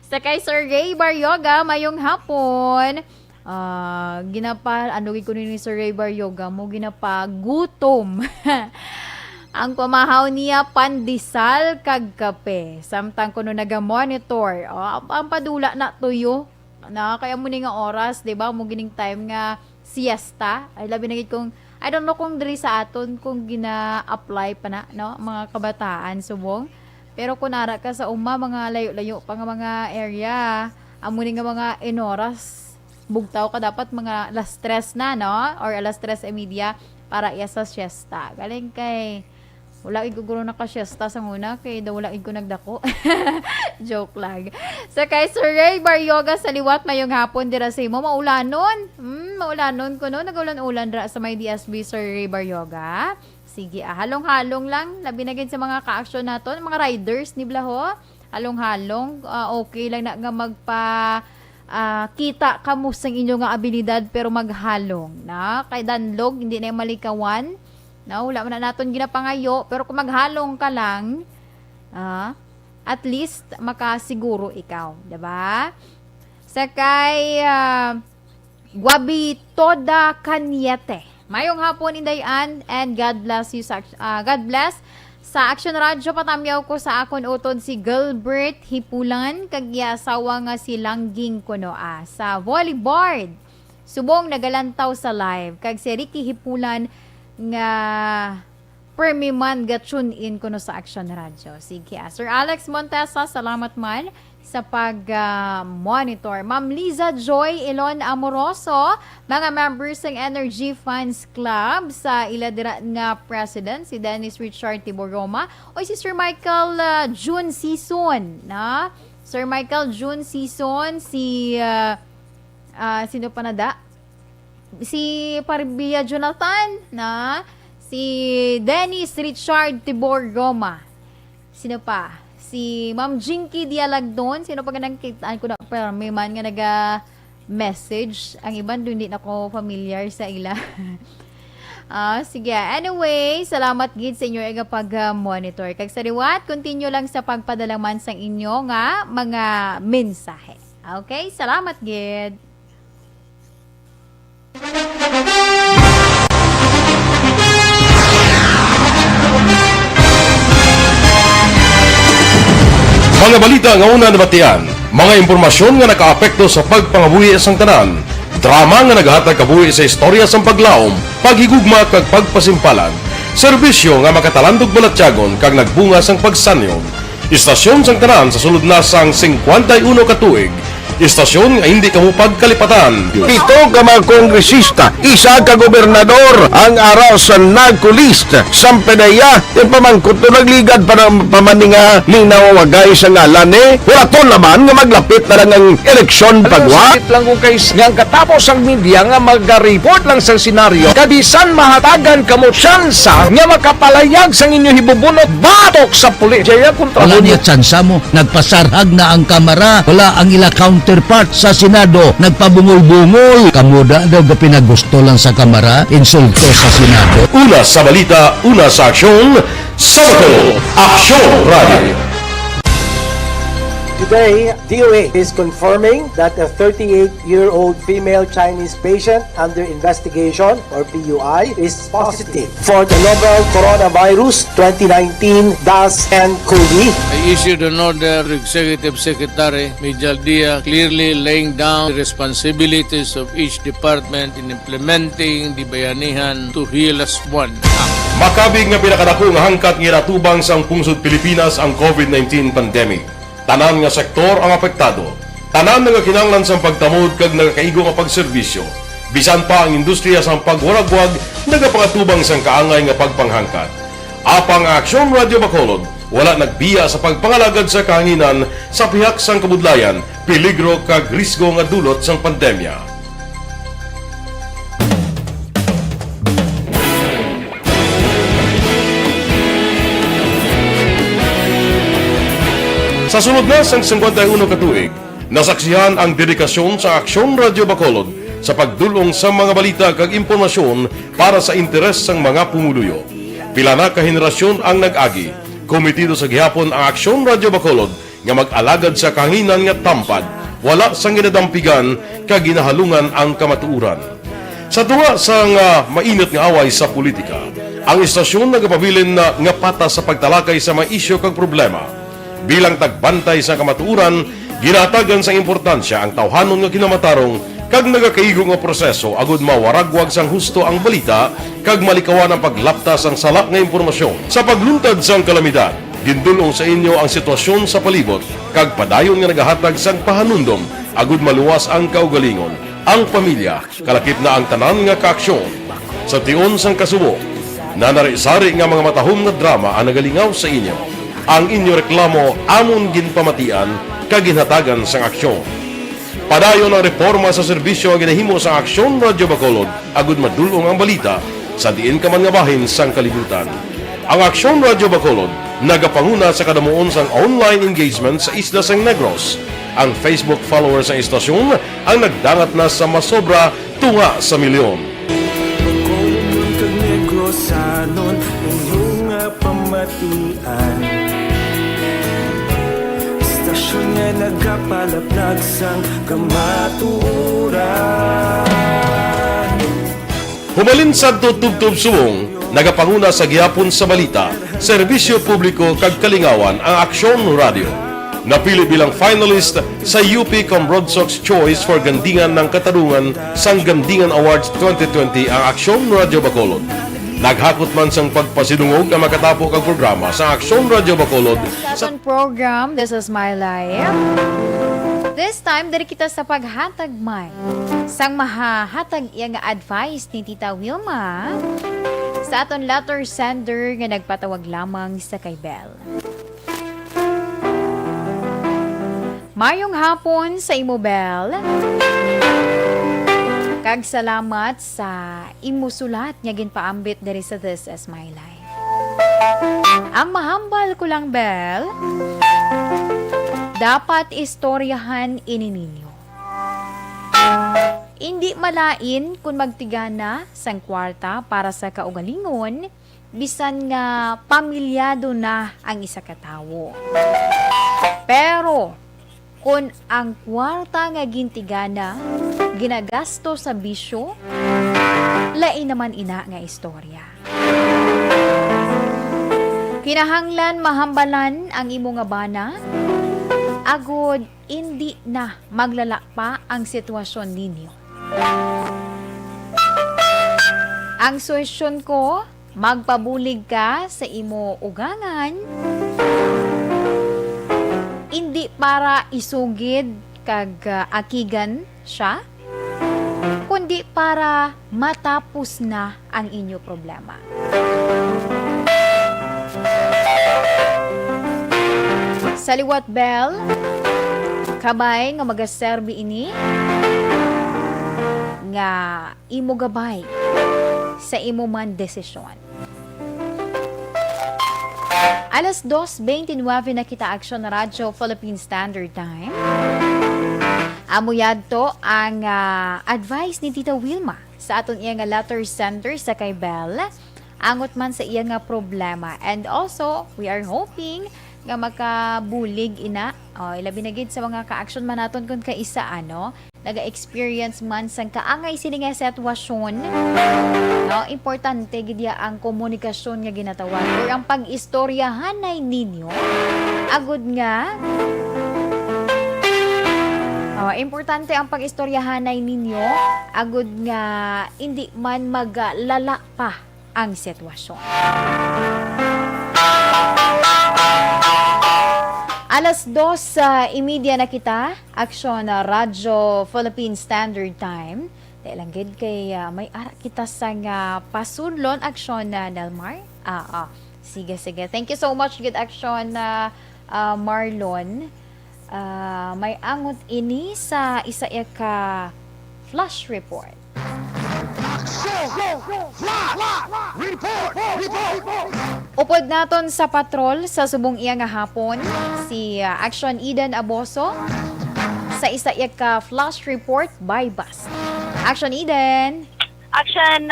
Sa kay Sir Ray Baryoga, mayong hapon. Ano ko ni Sir Ray Baryoga mo ginapa gutom. Ang pamahaw niya pandesal kag kape. Samtang kuno naga-monitor. Ang padula na tuyo. Na kaya mo ni nga oras, 'di ba? Mo gining time nga siesta. Ay labi na gid kung I don't know kung diri sa aton kung gina-apply pa na, no, mga kabataan subong. Pero kung nara ka sa mga layo-layo pa nga mga area, amo ni nga mga inoras, bugtaw ka dapat mga alas 3 na, no? Or alas 3:30 para iya sa siesta. Galing kay wala iguguro na ka siesta sa una kay daw wala ko nagdako. Joke lang. Sa kay Sir Ray Baryoga sa liwat mayong hapon dira sa imo maulanon. Maulanon ko no nagulan-ulan dira sa may DSB Sir Ray Baryoga. Sige, halong-halong lang labi na gid sa mga ka-action naton, mga riders ni Blaho. Halong-halong okay lang na nga magpa kita kamo sang inyo nga abilidad pero maghalong na kay danlog hindi na malikawan. No, wala man na naton ginapangayo pero kung maghalong ka lang at least makasiguro ikaw, 'di ba? Sakay Guabi Toda Kanyete. Mayong hapon Indayan and God bless you God bless sa Action Radio patamyaw ko sa akon utod si Gilbert Hipulan kag asawa nga si Langging kuno sa volleyball. Subong nagalantaw sa live kag si Ricky Hipulan nga permiman gatune in kuno sa Action Radio. Sige, Sir Alex Montesa, salamat man sa pag-monitor. Ma'am Liza Joy Elon Amoroso, mga members ng Energy Fans Club sa iladira nga president, si Dennis Richard Tiboroma, o si Sir Michael June Season, na? Sir Michael June Season, si sino pa nada? Si Parbia Jonathan, na? Si Dennis Richard Tibor Goma. Sino pa? Si Ma'am Jinky Dialagdon. Sino pa ganang kitaan ko na pero may man nga naga-message. Ang iban doon din ako familiar sa ila. Sige. Anyway, salamat gid sa inyo nga pag-monitor. Kag sariwat, continue lang sa pagpadala man sa inyo nga mga mensahe. Okay? Salamat gid. Mga balita nga una nabatian, mga impormasyon nga nakaapekto sa pagpangabuhi sang tanan, drama nga naghatag kabuhi sa istorya sang paglaom, paghigugma kag pagpasimpalan, serbisyo nga makatalandog balatyagon kag nagbunga sang pagsanyon, istasyon sang tanan sa sulod na sang 51 ka tuig, istasyon nga hindi kamo pagkalipatan. 7 ka mga kongresista, 1 ka gobernador ang araw sa nagkulist sa PDEA yung pamangkot na nagligad para pamaninga ning nawagay sa ngalan wala to naman nga maglapit na lang ang eleksyon pagwa. lang kung kays nga katapos ang media nga mag-report lang sa senaryo kabisan mahatagan kamo tsansa nga makapalayag sang inyo hibubunot batok sa pulis. Jaya kontra wala niya tsansa mo, nagpasarhag na ang kamera, wala ang ila counterpart sa Senado, nagpabungol-bungol. Kamuda daw ga pinagusto lang sa kamera, insulto sa Senado. Una sa balita, una sa aksyon, Sabado, Aksyon Radio. Today, DOA is confirming that a 38-year-old female Chinese patient under investigation, or PUI, is positive for the novel coronavirus 2019-10-CoV. I issued an order to Executive Secretary Major Dia clearly laying down the responsibilities of each department in implementing the Bayanihan to Heal as One Act. Makabig nga pinakadako nga hangkat nga natubang sang pungsod Pilipinas ang COVID-19 pandemic. Tanan nga sektor ang apektado. Tanan nga kinahanglan sang pagtamod kag nagakaigo nga pagserbisyo. Bisan pa ang industriya sang pagwaragwag nagapangatubang sang kaangay nga pagpanghangkat. Apang Aksyon Radio Bacolod wala nagbiya sa pagpangalagad sa kahanginan sa pihak sang kabudlayan, peligro kag risgo nga dulot sang pandemya. Sa sunod na sang 51 ka tuig, Nasaksihan ang dedikasyon sa Aksyon Radyo Bacolod sa pagdulong sa mga balita kag impormasyon para sa interes ng mga pumuluyo. Pila na ka henerasyon ang nag-agi. Komitido sa gihapon ang Aksyon Radyo Bacolod nga mag-alagad sa kahanginan nga tampad, wala sang ginadampigan kag ginahalungan ang kamatuuran. Sa tunga sa mainit nga away sa politika, ang istasyon nagapabilin na nga patas sa pagtalakay sa mga isyu kag problema. Bilang tagbantay sa kamatuuran, ginatagan sa importansya ang tawhanon nga kinamatarong kag nagakaigong nga proseso agud mawaragwag sang husto ang balita kag malikawan ang paglaptas ang salak nga impormasyon. Sa pagluntad sang kalamidad, gindulong sa inyo ang sitwasyon sa palibot kag padayon nga nagahatag sang pahanundom agud maluwas ang kaugalingon, ang pamilya, kalakip na ang tanan nga kaaksyon. Sa tion sang kasubo, nanari-sari nga mga matahom nga drama ang nagalingaw sa inyo. Ang inyo reklamo amon ginpamatian kag ginhatagan sang aksyon. Padayon ang reforma sa serbisyo nga ginahimo sa Aksyon Radyo Bacolod agud madulong ang balita sa diin ka man nga bahin sang kalibutan. Ang Aksyon Radyo Bacolod nagapanguna sa kadamuon sang online engagement sa Isla San Negros. Ang Facebook followers sa istasyon ang nagdangat na sa masobra tunga sa milyon. Bacolod kag Negros sanon inyong pamatian. Istasyon nga nagapalaplag sang kamaturan. Humalin sa tutubtub suwong, nagapanguna sa gihapon sa balita, serbisyo publiko kag kalingawan ang Aksyon Radio. Napili bilang finalist sa UP Broadsox Choice for Gandingan ng Katarungan sang Gandingan Awards 2020 ang Aksyon Radio Bacolod. Naghakot man sang pagpasidungog ang makatapo kag programa sa Aksyon Radio Bacolod Sa aton program, This is My Life. This time, dari kita sa paghatag may. Sang mahahatag iya nga advice ni Tita Wilma sa aton letter sender nga nagpatawag lamang sa kay Bel. Mayong hapon sa imo, Bel. Kag salamat sa imo sulat nga ginpaambit diri sa This is My Life. Ang mahambal ko lang, Bel, dapat istoryahan ini ninyo. Hindi malain kung magtigana sang kwarta para sa kaugalingon, bisan nga pamilyado na ang isa ka tawo. Pero, kung ang kwarta nga gintigana, ginagasto sa bisyo, lain naman ina nga istorya. Kinahanglan mahambalan ang imo nga bana, agod hindi na maglala pa ang sitwasyon ninyo. Ang solusyon ko, magpabulig ka sa imo ugangan, hindi para isugid kag akigan siya, kundi para matapos na ang inyo problema. Sa liwat, Bel, kabay nga magaserbi ini nga imo gabay sa imo man desisyon. Alas 2:29 na kita Aksyon Radyo Philippine Standard Time. Amuyad to ang advice ni Tita Wilma sa aton iya nga letter sender sa kay Bel, angot man sa iya nga problema. And also, we are hoping nga makabulig ina ilabi na gid sa mga ka-action man naton kun kaisa naga-experience man sang kaangay sini nga sitwasyon, importante gid ang komunikasyon nga ginatawag or ang pag-istoryahanay ninyo agud nga importante ang pag-istoryahanay ninyo agud nga hindi man maglala pa ang sitwasyon. Alas 2:30 na kita, Aksyon Radyo Philippine Standard Time. Dahil lang gid kay may ara kita sa pasunlon Aksyon Delmar. Sige. Thank you so much gid Aksyon Marlon. May angot ini sa isa ka flash report. Upod naton sa patrol sa subong iya nga hapon si Action Eden Aboso, sa isa ka flash report by bus. Action Eden. Action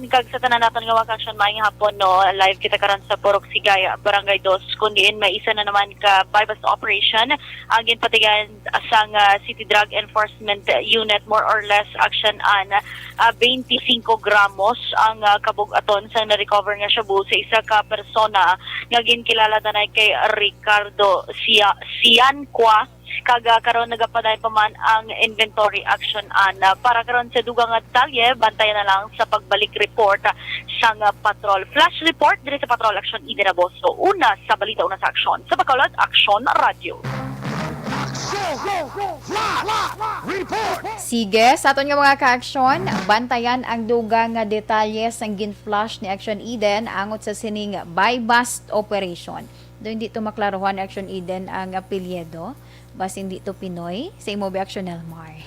kag sa tanan naton nga action maayong hapon no, live kita karon sa Purok Sigaya, Barangay 2, kundiin may isa na naman ka bypass operation ang ginpatigan sang City Drug Enforcement Unit, more or less action 25 gramos ang kabug-aton sa na-recover nga shabu sa isa ka persona nga ginkilala danay kay Ricardo Sianqua. Kaga karon nagapaday pa man ang inventory action para karon sa dugang detalye bantayan na lang sa pagbalik report sang patrol. Flash report diri sa Patrol Action Eden Agosto. Una sa balita, una sa aksyon. Sa Bacolod Action Radio. Sige, sa aton nga mga ka-aksyon, bantayan ang dugang nga detalye sang gin-flash ni Action Eden angot sa sining buy-bust operation. Doon dito maklaruhan Action Eden ang apelyido. Bas hindi to Pinoy sa imo Action Elmar.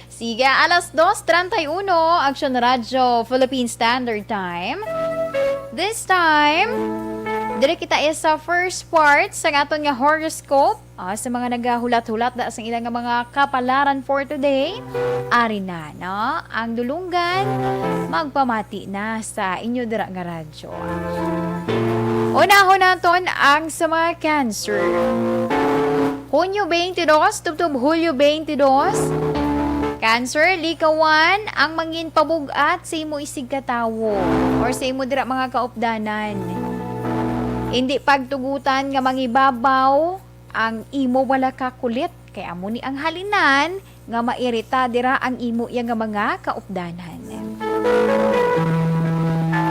Sige, alas 2:31 Action Radio Philippine Standard Time. This time, dire kita sa first part sa aton nga horoscope. Sa mga nagahulat-hulat da sa ilang mga kapalaran for today. Ari na, no? Ang dulunggan, magpamati na sa inyo dira nga radyo. Una-una naton ang sa mga Cancer. Hunyo 22, tubtub Hulyo 22. Cancer, likawan ang mangin pabugat sa imo isig katawo or sa imo dira mga kaupdanan. Hindi pagtugutan nga mangibabaw ang imo wala ka kulit kay amo ni ang halinan nga mairita dira ang imo yang nga mga kaupdanan.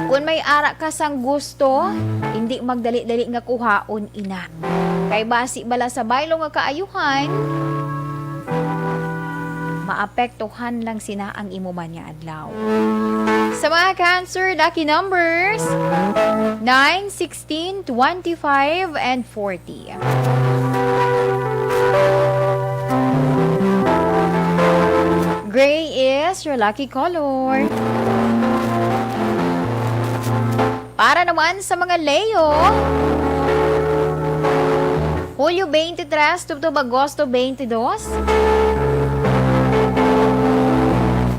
Kung may ara ka sang gusto, hindi magdali-dali nga kuhaon ina. Kay basi bala sa baylo nga kaayuhan, maapektuhan lang sina ang imo man nga adlaw. Sa mga Cancer, lucky numbers 9, 16, 25, and 40. Gray is your lucky color. Para naman sa mga Leo, Hulyo 23, tubtub Agosto 22,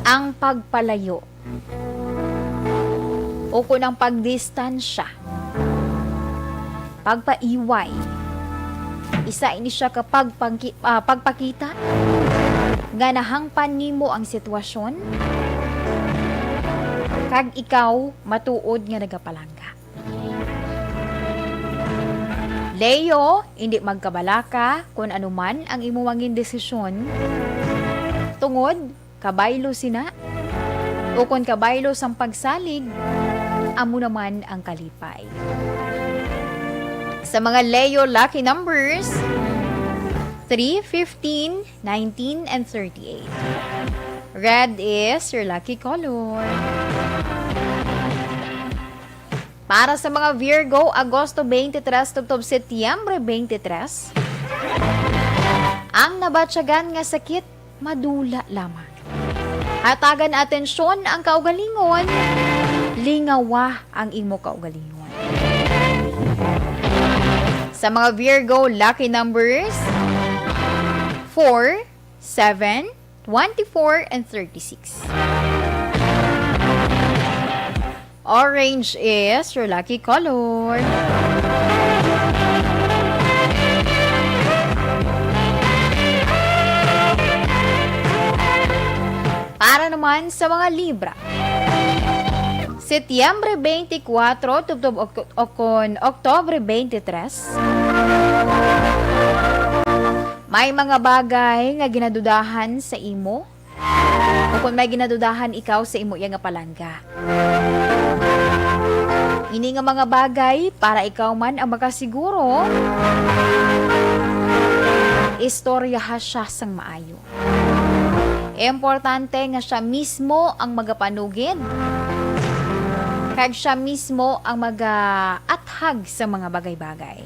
ang pagpalayo o kunang pagdistansya, pagpaiway, isa ini siya kapag pagpakita nga nahangpan nimo ang sitwasyon kag ikaw matuod nga nagapalangga. Leo, hindi magkabalaka kung anuman ang imo mangin desisyon. Tungod, kabaylo sina. O kung kabaylo sang pagsalig, amo naman ang kalipay. Sa mga Leo lucky numbers, 3, 15, 19, and 38. Red is your lucky color. Para sa mga Virgo, Agosto 23, tubtob Setyembre 23, ang nabatyagan nga sakit, madula lamang. Hatagan atensyon ang kaugalingon, lingawa ang imo kaugalingon. Sa mga Virgo, lucky numbers 4, 7, 24, and 36. Orange is your lucky color. Para naman sa mga Libra, Setyembre 24, tubtob Oktobre 23, may mga bagay nga ginadudahan sa imo o kung may ginadudahan ikaw sa imo yang nga palangga. Ini nga mga bagay para ikaw man ang makasiguro istoryaha siya sang maayo. Importante nga siya mismo ang magapanugid kag siya mismo ang mag-athag sa mga bagay-bagay.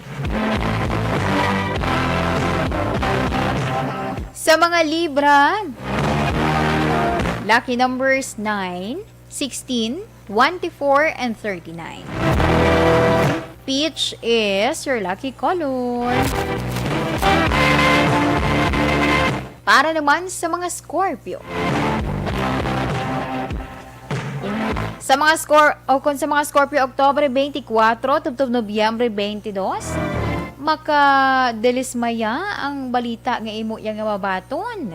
Sa mga Libra, lucky numbers 9, 16, 24, and 39. Peach is your lucky color. Para naman sa mga Scorpio. Sa mga Scorpio, Oktubre 24, tubtob Nobyembre 22, makadelismaya ang balita nga imo yang mabaton.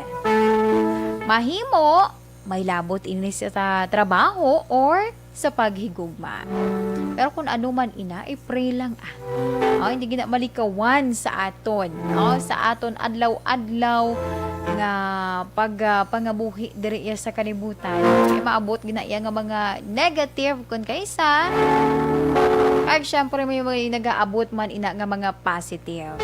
Mahimo, may labot ini sa trabaho or sa paghigugma. Pero kung ano man ina, i-pray lang hindi gina malikawan sa aton. Sa aton adlaw-adlaw nga pangabuhi diri sa kalibutan. Maabot gina nga mga negative kun kaysa ay syempre may nagaabot man ina nga mga positive.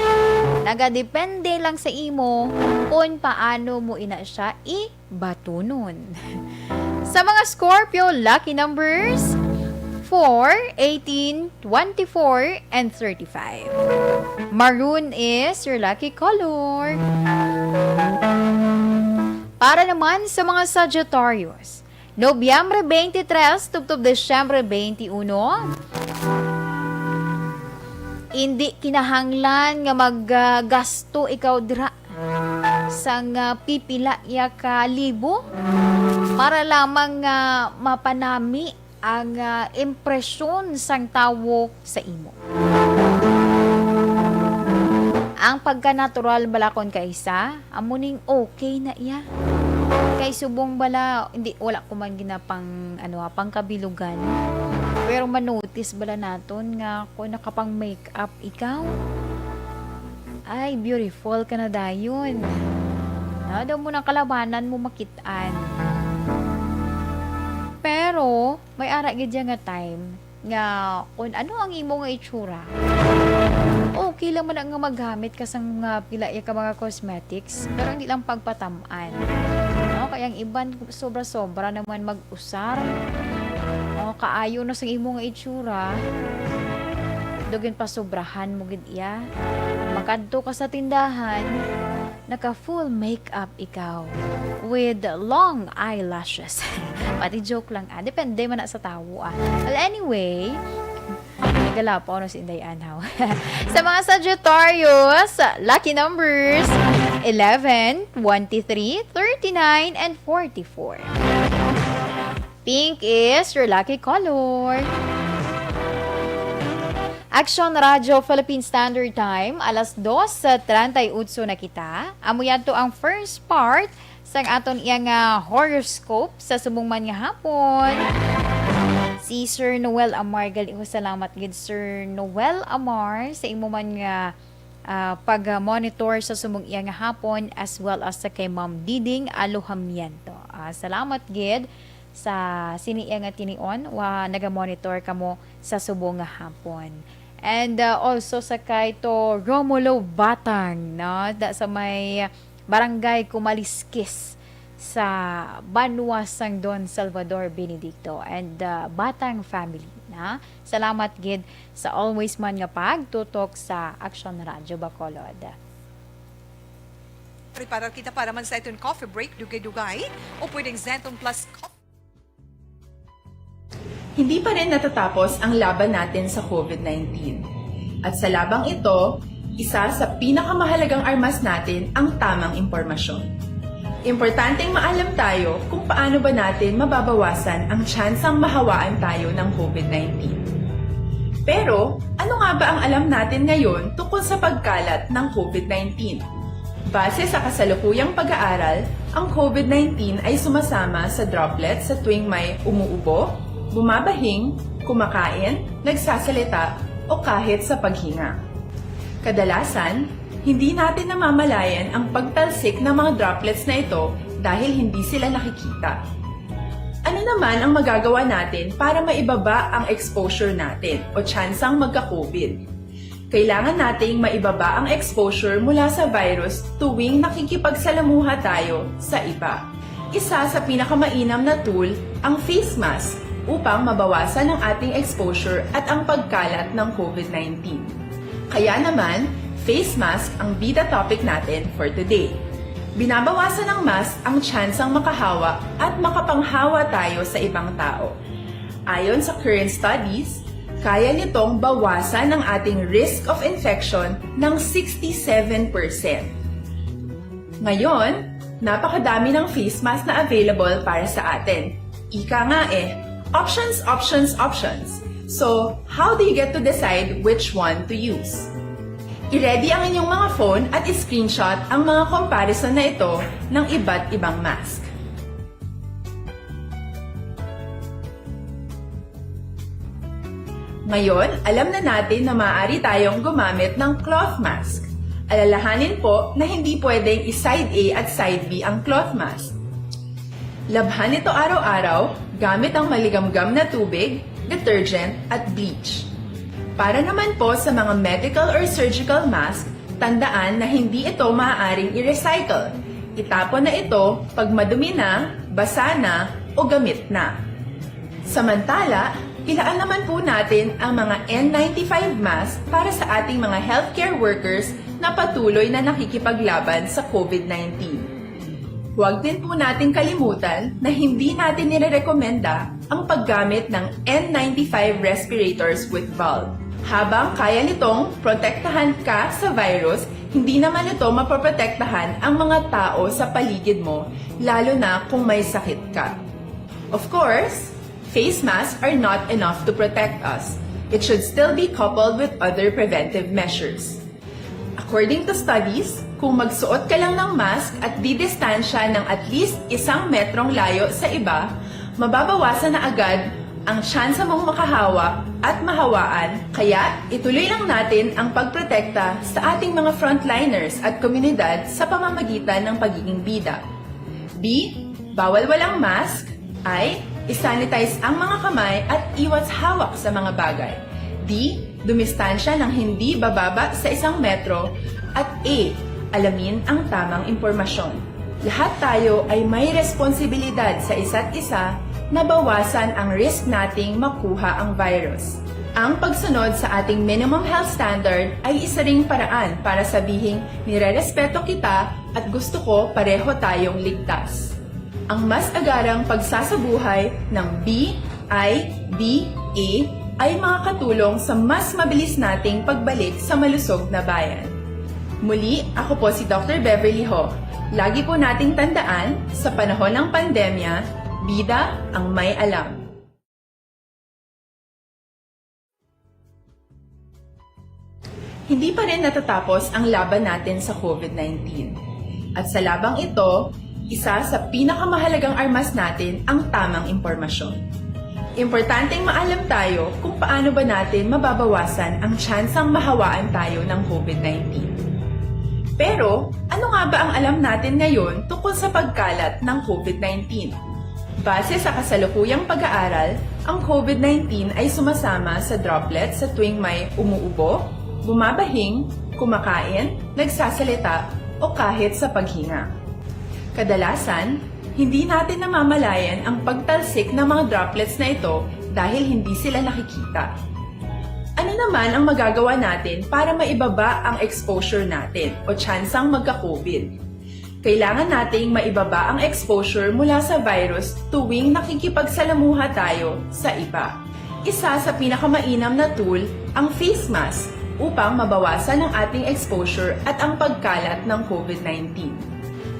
Nagadepende lang sa imo kung paano mo ina siya ibatunon. Sa mga Scorpio, lucky numbers 4, 18, 24, and 35. Maroon is your lucky color. Para naman sa mga Sagittarius, Nobyembre 23, tubtob Desyembre 21, hindi kinahanglan nga maggasto ikaw dira sang pipila ka libo para lamang mapanami ang impresyon sang tawo sa imo. Ang pagka-natural balakon kaysa, amuning okay na iya. Kay subong bala, wala ko man ginapang pangkabilugan. Pero manotice bala naton nga kung nakapang make-up ikaw, ay beautiful ka na dayon. Daw mo ng kalabanan mo makitaan. Pero may ara gid nga time nga kung ano ang imo nga itsura, okay lang man nga maggamit ka sang pila ka mga cosmetics, pero hindi lang pagpatamaan. Kaya ang iban sobra-sobra naman mag-usar. Kaayo na sang imo nga itsura, dugin pa sobrahan mo gid iya. Makadto ka sa tindahan, naka full makeup ikaw with long eyelashes. Pati joke lang depende man na sa tawo Well, anyway, nagala po si Inday Anhaw. Sa mga Sagittarius, lucky numbers 11, 23, 39, and 44. Pink is your lucky color. Action Radio Philippine Standard Time, alas 2:38 na kita. Amo yadto ang first part sang aton iyang horoscope sa subong man nga hapon. Si Sir Noel Amar, gali salamat gid Sir Noel Amar sa imo man nga pag-monitor sa sumong iyang hapon, as well as sa kay Ma'am Diding Alohamiento. Salamat gid sa siniya nga tinion naga-monitor kamo sa subong nga hapon. And also sa kay to Romulo Batang sa may barangay Kumaliskis sa Banwa sang Don Salvador Benedicto and Batang family salamat gid sa always man nga pagtutok sa Action Radio Bacolod. Prepare kita para man sa itong coffee break, dugay-dugay, o pwedeng Zenton Plus Coffee. Hindi pa rin natatapos ang laban natin sa COVID-19. At sa labang ito, isa sa pinakamahalagang armas natin ang tamang impormasyon. Importanteng maalam tayo kung paano ba natin mababawasan ang tsansang mahawaan tayo ng COVID-19. Pero, ano nga ba ang alam natin ngayon tungkol sa pagkalat ng COVID-19? Base sa kasalukuyang pag-aaral, ang COVID-19 ay sumasama sa droplets sa tuwing may umuubo, bumabahing, kumakain, nagsasalita, o kahit sa paghinga. Kadalasan, hindi natin namamalayan ang pagtalsik ng mga droplets na ito dahil hindi sila nakikita. Ano naman ang magagawa natin para maibaba ang exposure natin o tsansang magka-COVID? Kailangan nating maibaba ang exposure mula sa virus tuwing nakikipagsalamuha tayo sa iba. Isa sa pinakamainam na tool ang face mask upang mabawasan ang ating exposure at ang pagkalat ng COVID-19. Kaya naman, face mask ang bida topic natin for today. Binabawasan ng mask ang tsansang makahawa at makapanghawa tayo sa ibang tao. Ayon sa current studies, kaya nitong bawasan ang ating risk of infection ng 67%. Ngayon, napakadami ng face mask na available para sa atin. Ika nga options, options, options. So, how do you get to decide which one to use? I-ready ang inyong mga phone at i-screenshot ang mga comparison na ito ng iba't ibang mask. Ngayon, alam na natin na maaari tayong gumamit ng cloth mask. Alalahanin po na hindi pwedeng i-side A at side B ang cloth mask. Labhan ito araw-araw gamit ang maligamgam na tubig, detergent at bleach. Para naman po sa mga medical or surgical mask, tandaan na hindi ito maaaring i-recycle. Itapon na ito pag madumi na, basa na o gamit na. Samantala, ilaan naman po natin ang mga N95 mask para sa ating mga healthcare workers na patuloy na nakikipaglaban sa COVID-19. Huwag din po natin kalimutan na hindi natin nirerekomenda ang paggamit ng N95 respirators with valve. Habang kaya nitong protektahan ka sa virus, hindi naman ito mapoprotektahan ang mga tao sa paligid mo, lalo na kung may sakit ka. Of course, face masks are not enough to protect us. It should still be coupled with other preventive measures. According to studies, kung magsuot ka lang ng mask at didistansya ng at least 1 metrong layo sa iba, mababawasan na agad ang tsansa mong makahawak at mahawaan. Kaya ituloy lang natin ang pagprotekta sa ating mga frontliners at komunidad sa pamamagitan ng pagiging bida. B. Bawal walang mask. I. I-sanitize ang mga kamay at iwas hawak sa mga bagay. D. Dumistansya ng hindi bababa sa 1 metro. At A. Alamin ang tamang impormasyon. Lahat tayo ay may responsibilidad sa isa't isa na bawasan ang risk nating makuha ang virus. Ang pagsunod sa ating minimum health standard ay isa ring paraan para sabihing nirerespeto kita at gusto ko pareho tayong ligtas. Ang mas agarang pagsasabuhay ng B, I, D, A ay makakatulong sa mas mabilis nating pagbalik sa malusog na bayan. Muli, ako po si Dr. Beverly Ho. Lagi po nating tandaan, sa panahon ng pandemya, bida ang may alam. Hindi pa rin natatapos ang laban natin sa COVID-19. At sa labang ito, isa sa pinakamahalagang armas natin ang tamang impormasyon. Importanteng maalam tayo kung paano ba natin mababawasan ang tsansang mahawaan tayo ng COVID-19. Pero, ano nga ba ang alam natin ngayon tungkol sa pagkalat ng COVID-19? Base sa kasalukuyang pag-aaral, ang COVID-19 ay sumasama sa droplets sa tuwing may umuubo, bumabahing, kumakain, nagsasalita, o kahit sa paghinga. Kadalasan, hindi natin namamalayan ang pagtalsik ng mga droplets na ito dahil hindi sila nakikita. Ano naman ang magagawa natin para maibaba ang exposure natin o tsansang magka-COVID? Kailangan nating maibaba ang exposure mula sa virus tuwing nakikipagsalamuha tayo sa iba. Isa sa pinakamainam na tool ang face mask upang mabawasan ang ating exposure at ang pagkalat ng COVID-19.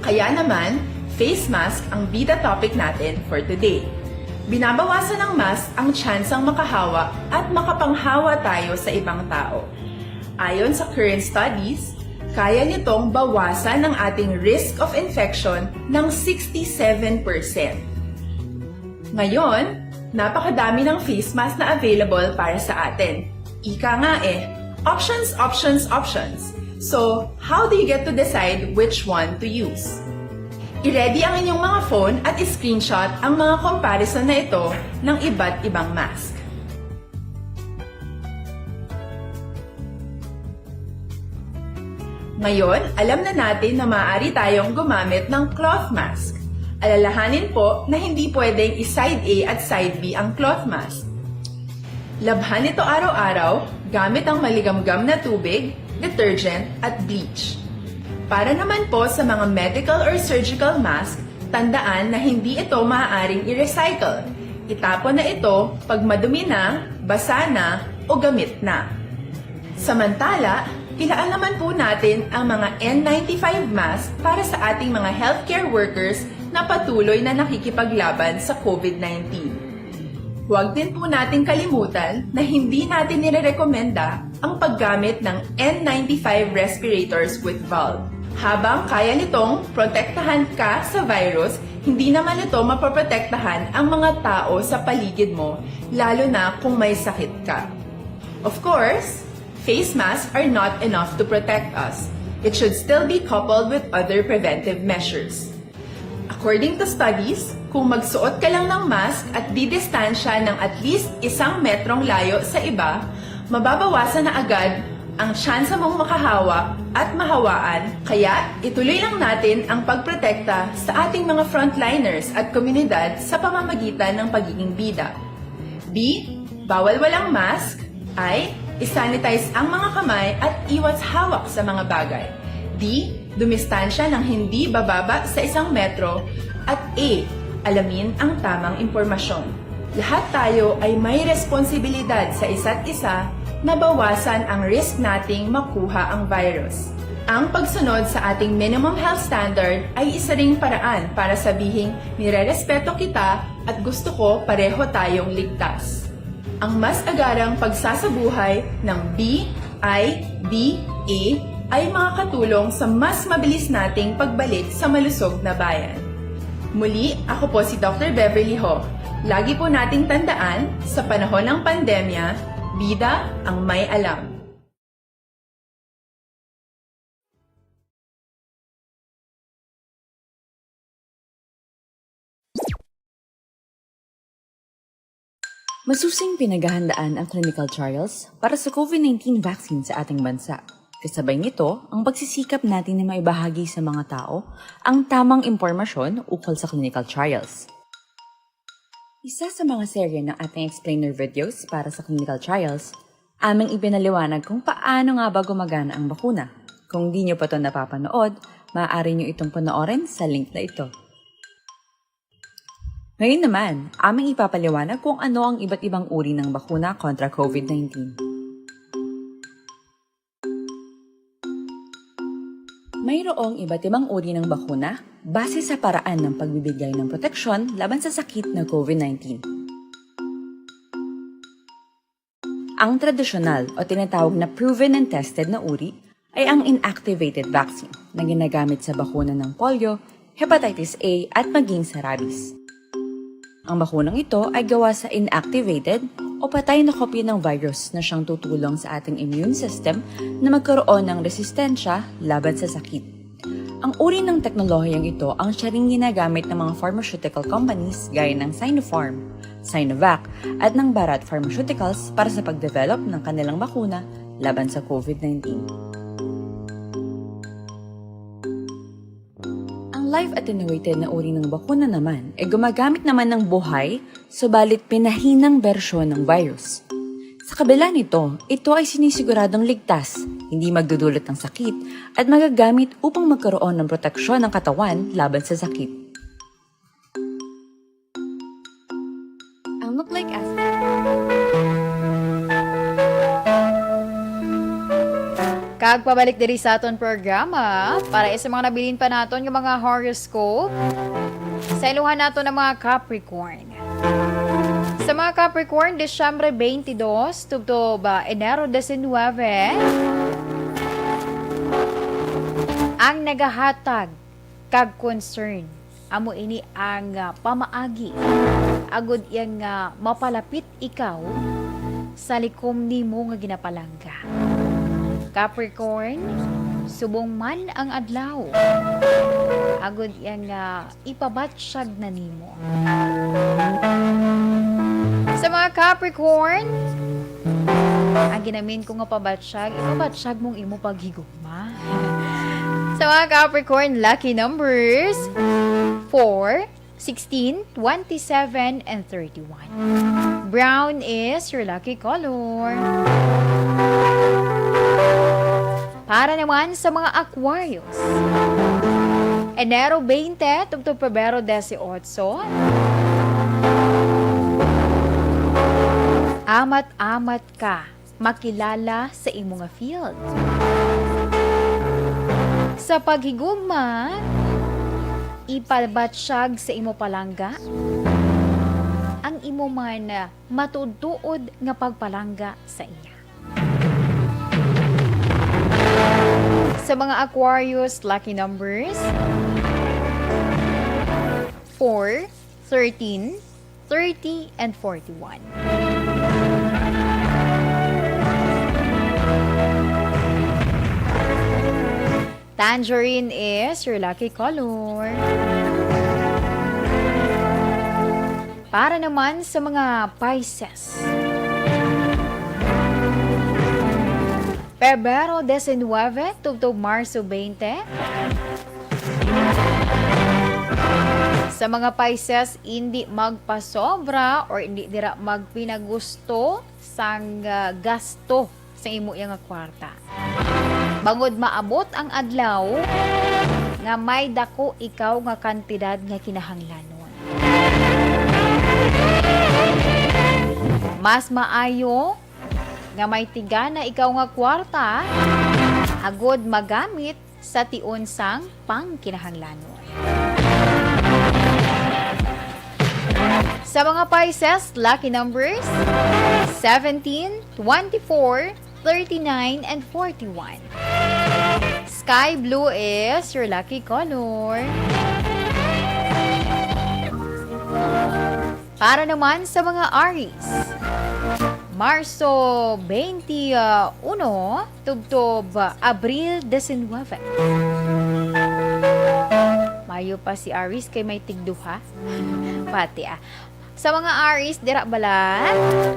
Kaya naman, face mask ang bida topic natin for today. Binabawasan ng mask ang tsansang makahawa at makapanghawa tayo sa ibang tao. Ayon sa current studies, kaya nitong bawasan ang ating risk of infection ng 67%. Ngayon, napakadami ng face mask na available para sa atin. Ika nga options, options, options. So, how do you get to decide which one to use? I-ready ang inyong mga phone at i-screenshot ang mga comparison na ito ng iba't ibang mask. Ngayon, alam na natin na maaari tayong gumamit ng cloth mask. Alalahanin po na hindi pwedeng i-side A at side B ang cloth mask. Labhan ito araw-araw gamit ang maligamgam na tubig, detergent at bleach. Para naman po sa mga medical or surgical mask, tandaan na hindi ito maaaring i-recycle. Itapon na ito pag madumi na, basa na o gamit na. Samantala, Ilaan naman po natin ang mga N95 mask para sa ating mga healthcare workers na patuloy na nakikipaglaban sa COVID-19. Huwag din po natin kalimutan na hindi natin nirerekomenda ang paggamit ng N95 respirators with valve. Habang kaya nitong protektahan ka sa virus, hindi naman ito mapoprotektahan ang mga tao sa paligid mo, lalo na kung may sakit ka. Of course, face masks are not enough to protect us. It should still be coupled with other preventive measures. According to studies, kung magsuot ka lang ng mask at didistansya ng at least 1 metrong layo sa iba, mababawasan na agad ang tsansa mong makahawak at mahawaan, kaya ituloy lang natin ang pagprotekta sa ating mga frontliners at komunidad sa pamamagitan ng pagiging bida. B. Bawal walang mask. I. Isanitize ang mga kamay at iwas hawak sa mga bagay. D. Dumistansya ng hindi bababa sa 1 metro. At A. Alamin ang tamang impormasyon. Lahat tayo ay may responsibilidad sa isa't isa na bawasan ang risk nating makuha ang virus. Ang pagsunod sa ating minimum health standard ay isa ring paraan para sabihing nirerespeto kita at gusto ko pareho tayong ligtas. Ang mas agarang pagsasabuhay ng BIDA ay makakatulong sa mas mabilis nating pagbalik sa malusog na bayan. Muli, ako po si Dr. Beverly Ho. Lagi po nating tandaan, sa panahon ng pandemya, bida ang may alam. Masusing pinaghahandaan ang clinical trials para sa COVID-19 vaccine sa ating bansa. Kasabay nito, ang pagsisikap natin na maibahagi sa mga tao ang tamang impormasyon ukol sa clinical trials. Isa sa mga serye ng ating explainer videos para sa clinical trials, aming ipinaliwanag kung paano nga ba gumagana ang bakuna. Kung di nyo pa ito napapanood, maaari nyo itong panoorin sa link na ito. Ngayon naman, aming ipapaliwanag kung ano ang iba't ibang uri ng bakuna kontra COVID-19. Mayroong iba't ibang uri ng bakuna base sa paraan ng pagbibigay ng proteksyon laban sa sakit na COVID-19. Ang tradisyonal o tinatawag na proven and tested na uri ay ang inactivated vaccine na ginagamit sa bakuna ng polio, hepatitis A at maging sa rabies. Ang bakunang ito ay gawa sa inactivated o patay na kopya ng virus na siyang tutulong sa ating immune system na magkaroon ng resistensya laban sa sakit. Ang uri ng teknolohiyang ito ang siya ring ginagamit ng mga pharmaceutical companies gaya ng Sinopharm, Sinovac at ng Bharat Pharmaceuticals para sa pagdevelop ng kanilang bakuna laban sa COVID-19. Live attenuated na uri ng bakuna naman ay gumagamit naman ng buhay, subalit pinahinang bersyon ng virus. Sa kabila nito, ito ay sinisiguradong ligtas, hindi magdudulot ng sakit, at magagamit upang magkaroon ng proteksyon ng katawan laban sa sakit. Ang nucleic acid Kag pabalik diri sa aton programa para sa mga nabilin pa naton yung mga horoscope sa iluhan nato ng mga Capricorn. Sa mga Capricorn, Desyembre 22 tubto ba Enero 19 ang nagahatag kag concern amo ini ang pamaagi agud yang mapalapit ikaw sa likom nimo nga ginapalangga. Capricorn, subong man ang adlaw. Agud yang ipabatsyag na nimo. Sa mga Capricorn, ang ginamin ko nga pabatsyag, ipabatsyag mong imo paghigugma. Sa mga Capricorn, lucky numbers 4, 16, 27, and 31. Brown is your lucky color. Para naman sa mga Aquarius, Enero 20 tubto Pebrero 18, amat-amat ka makilala sa imong field. Sa paghigugma, ipabatsyag sa imo palangga ang imo man matudtuod nga pagpalangga sa iya. Sa mga Aquarius lucky numbers 4, 13, 30, and 41. Tangerine is your lucky color. Para naman sa mga Pisces. Pebrero 19, tubtob Marso 20. Sa mga Pisces, hindi magpasobra or hindi dira magpinagusto sang gasto sa imo yang kwarta. Bangod maabot ang adlaw nga may dako ikaw nga kantidad nga kinahanglanon. Mas maayo nga may tiga na ikaw nga kwarta agod magamit sa tion sang pangkinahanglanon. Sa mga Pisces, lucky numbers 17, 24, 39, and 41. Sky blue is your lucky color. Para naman sa mga Aries, Marso 21, tubtob Abril 19. Mayo pa si Aries kay may tigduha. Pati Sa mga Aries, dira bala,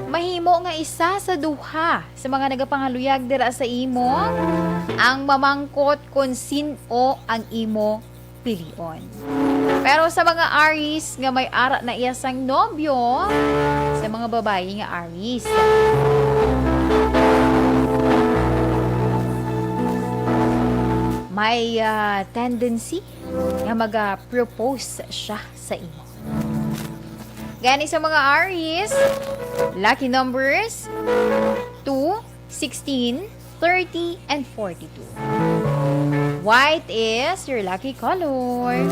mahimo nga isa sa duha sa mga nagapangaluyag dira sa imo ang mamangkot kung sino ang imo pilion. Pero sa mga Aries nga may ara na iyasang nobyo, sa mga babae nga Aries, may tendency nga mag-propose siya sa imo. Gani sa mga Aries, lucky numbers 2, 16, 30, and 42. White is your lucky color.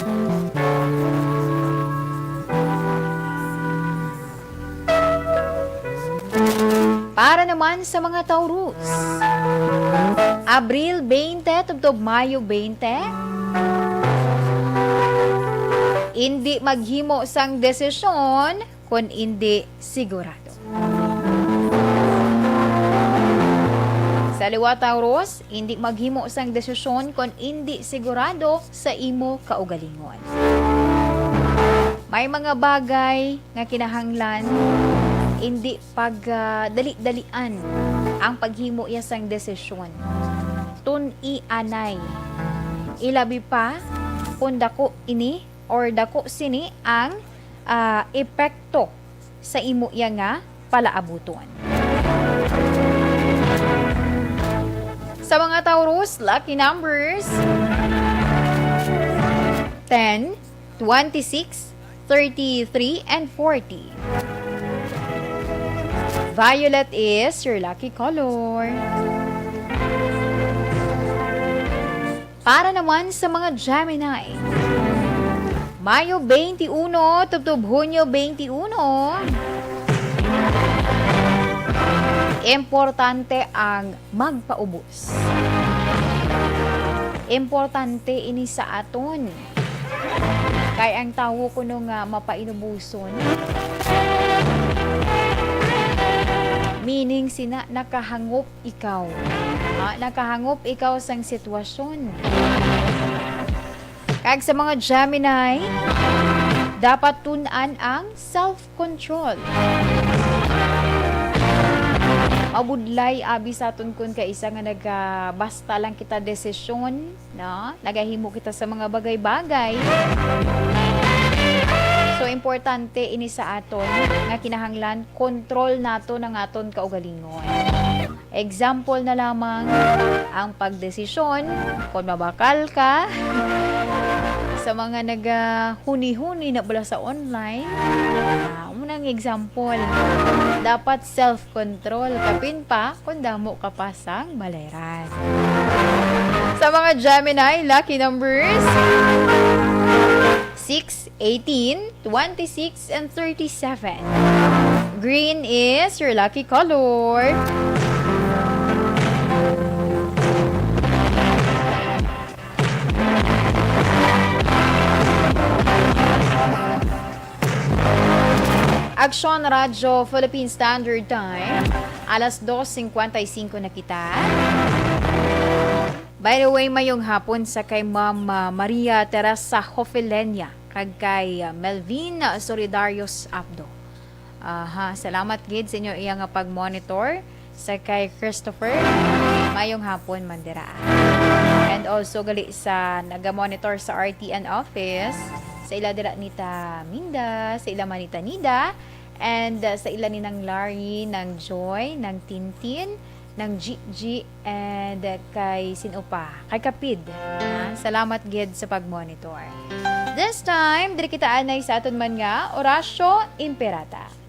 Para naman sa mga Taurus, Abril 20, tubtob Mayo 20, hindi maghimo sang desisyon kung hindi sigurado. Sa liwa Taurus, hindi maghimo sang desisyon kung hindi sigurado sa imo kaugalingon. May mga bagay nga kinahanglan hindi dali-dalian ang paghimo iya sang desisyon. Tun-i-anay. Ilabi pa kung dako ini or dako sini ang epekto sa imo iya nga palaabuton. Sa mga Taurus, lucky numbers 10, 26, 33, and 40. Violet is your lucky color. Para naman sa mga Gemini, Mayo 21, tubtob Hunyo 21. Importante ang magpaubos. Importante ini sa aton. Kay ang tawo kuno nga mapainubuson. Meaning sina nakahangop ikaw. Nakahangop ikaw sang sitwasyon. Kag sa mga Gemini, dapat tunan ang self-control. Mabudlay abi sa aton kun ka isa nga basta lang kita desisyon, no? Nagahimo kita sa mga bagay-bagay. So importante ini sa aton nga kinahanglan kontrol nato ng aton kaugalingon. Example na lamang ang pagdesisyon kung mabakal ka sa mga naghuni-huni na bala sa online. Unang example, dapat self-control. Kapin pa kung damo ka pa sang baleran. Sa mga Gemini, lucky numbers 6, 18, 26, and 37. Green is your lucky color. Aksyon Radyo Philippine Standard Time, alas 2:55 na kita. By the way, mayong hapon sa kay Ma'am Maria Teresa Hofelenia, kag kay Melvin Solidarios Abdo. Salamat gid sa inyo iyang pag-monitor. Sa kay Christopher, mayong hapon mandira. And also gali sa naga-monitor sa RTN office, sa ila dira nita Minda, sa ila manita Nida, and sa ila ni ng Larry, ng Joy, ng Tintin, ng Gigi, and kay Sinupa, kay Kapid. Salamat gid sa pag-monitor. This time, diri kita anay sa aton man nga Orasyo Imperata.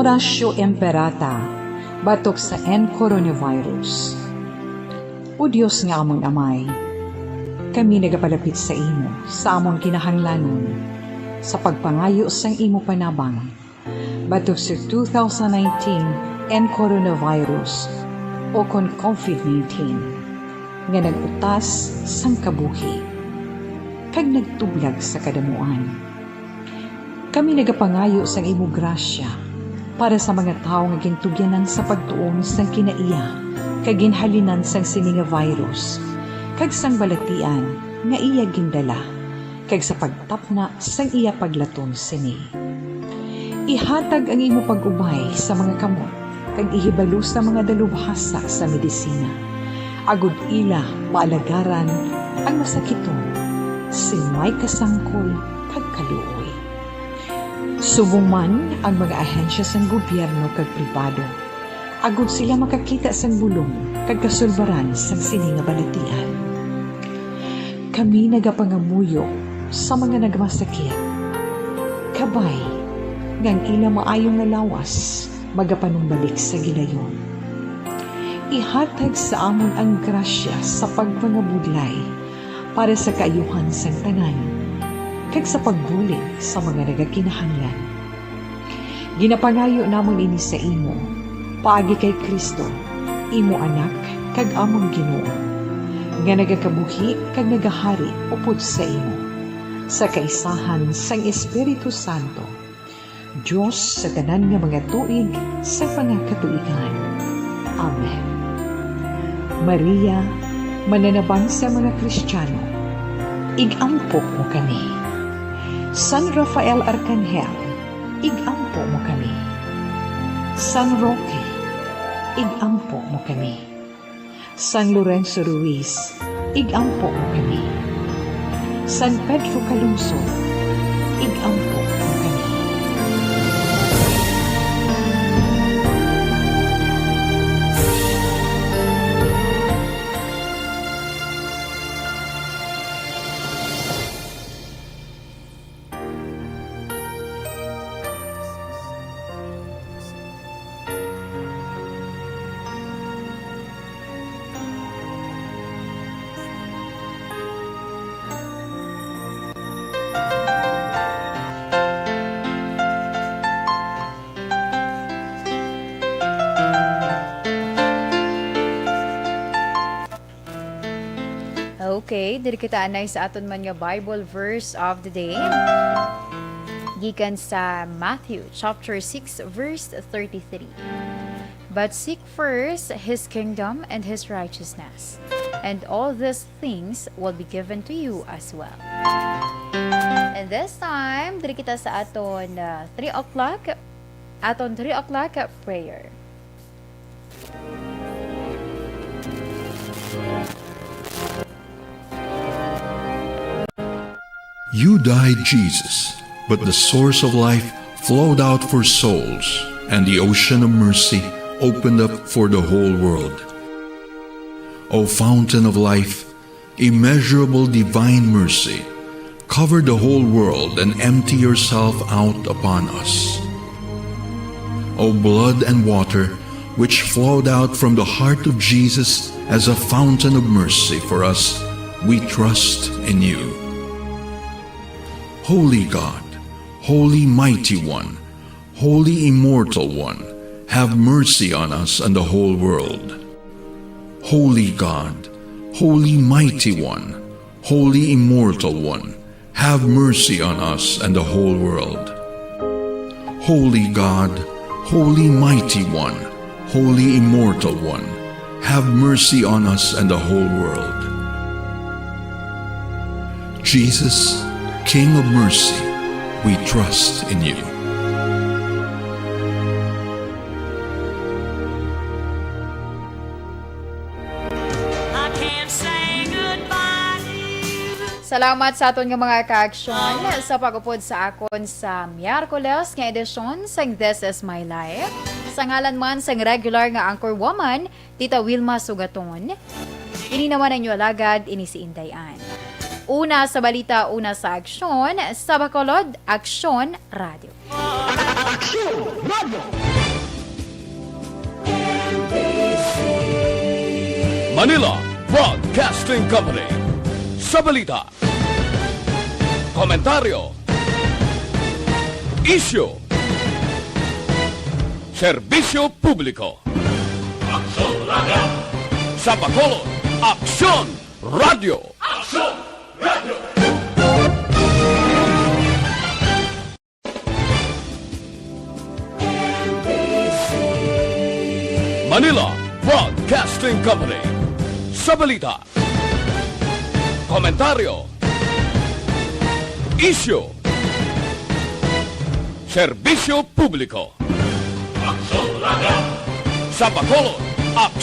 Orasyo Imperata, batok sa coronavirus. O Diyos nga amon amay, kami nagapalapit sa imo, sa amon kinahanglanon, sa pagpangayo sang imo panabang, batok sa 2019 coronavirus o kon COVID-19, nga nagutas sang kabuhi, kag nagtublag sa kadamuan. Kami nagapangayo sang imo grasya, para sa mga tao nga gintugyanan sa pagtuon sang kinaiya, kag ginhalinan sang sini nga virus, kag sang balatian nga iya gindala, kag sa pagtapna sang iya paglaton sini. Ihatag ang imo pag-ubay sa mga kamot, kag ihibalo sa mga dalubhasa sa medisina. Agud ila maalagaran ang masakiton, may kasangkol kag kaluoy. Subong man ang mga ahensya sang gobyerno kag pribado, agud sila makakita sang bulong kag kasulbaran sang sini nga balatian. Kami nagapangamuyo sa mga nagmasakit, kabay ngang ila maayong nga lawas magapanumbalik sa gilayon. Ihatag sa amon ang grasya sa pagpangabudlay para sa kaayuhan sang tanan, kag sa pagbulig sa mga nagakinahanglan. Ginapangayo namon ini sa imo, paagi kay Kristo, imo anak, kag amon Ginoo, nga nagakabuhi kag nagahari upod sa imo, sa kaisahan sang Espiritu Santo, Diyos sa tanan nga mga tuig sa pangakatuigan. Amen. Maria, mananabang sa mga Kristiyano, igampok mo kami. San Rafael Arcangel, igampo mo kami. San Roque, igampo mo kami. San Lorenzo Ruiz, igampo mo kami. San Pedro Calungsod, igampo mo kami. Okay, diri kita anay sa aton man nga Bible verse of the day. Gikan sa Matthew chapter 6 verse 33. But seek first his kingdom and his righteousness, and all these things will be given to you as well. And this time, diri kita sa aton 3 o'clock prayer. You died, Jesus, but the source of life flowed out for souls, and the ocean of mercy opened up for the whole world. O fountain of life, immeasurable divine mercy, cover the whole world and empty yourself out upon us. O blood and water, which flowed out from the heart of Jesus as a fountain of mercy for us, we trust in you. Holy God, Holy Mighty One, Holy Immortal One, have mercy on us and the whole world. Holy God, Holy Mighty One, Holy Immortal One, have mercy on us and the whole world. Holy God, Holy Mighty One, Holy Immortal One, have mercy on us and the whole world. Jesus, King of mercy, we trust in you. Salamat sa aton nga mga ka-aksyon sa pag-upod sa akon sa Miyerkules nga edisyon sang This Is My Life. Sa ngalan man sang regular nga anchor woman, Tita Wilma Sugaton. Ini naman ang alagad, ini si Indayan. Una sa balita, una sa aksyon, sa Bacolod, Aksyon Radio. Aksyon Radio! Manila Broadcasting Company. Sa balita, komentaryo, isyu, serbisyo publiko. Aksyon Radio! Sa Bacolod, Aksyon Radio! Aksyon Radio! Manila Broadcasting Company. Sa balita, komentaryo, isyu, serbisyo publiko. Aksyon Radio! Sa Bacolod, Aksyon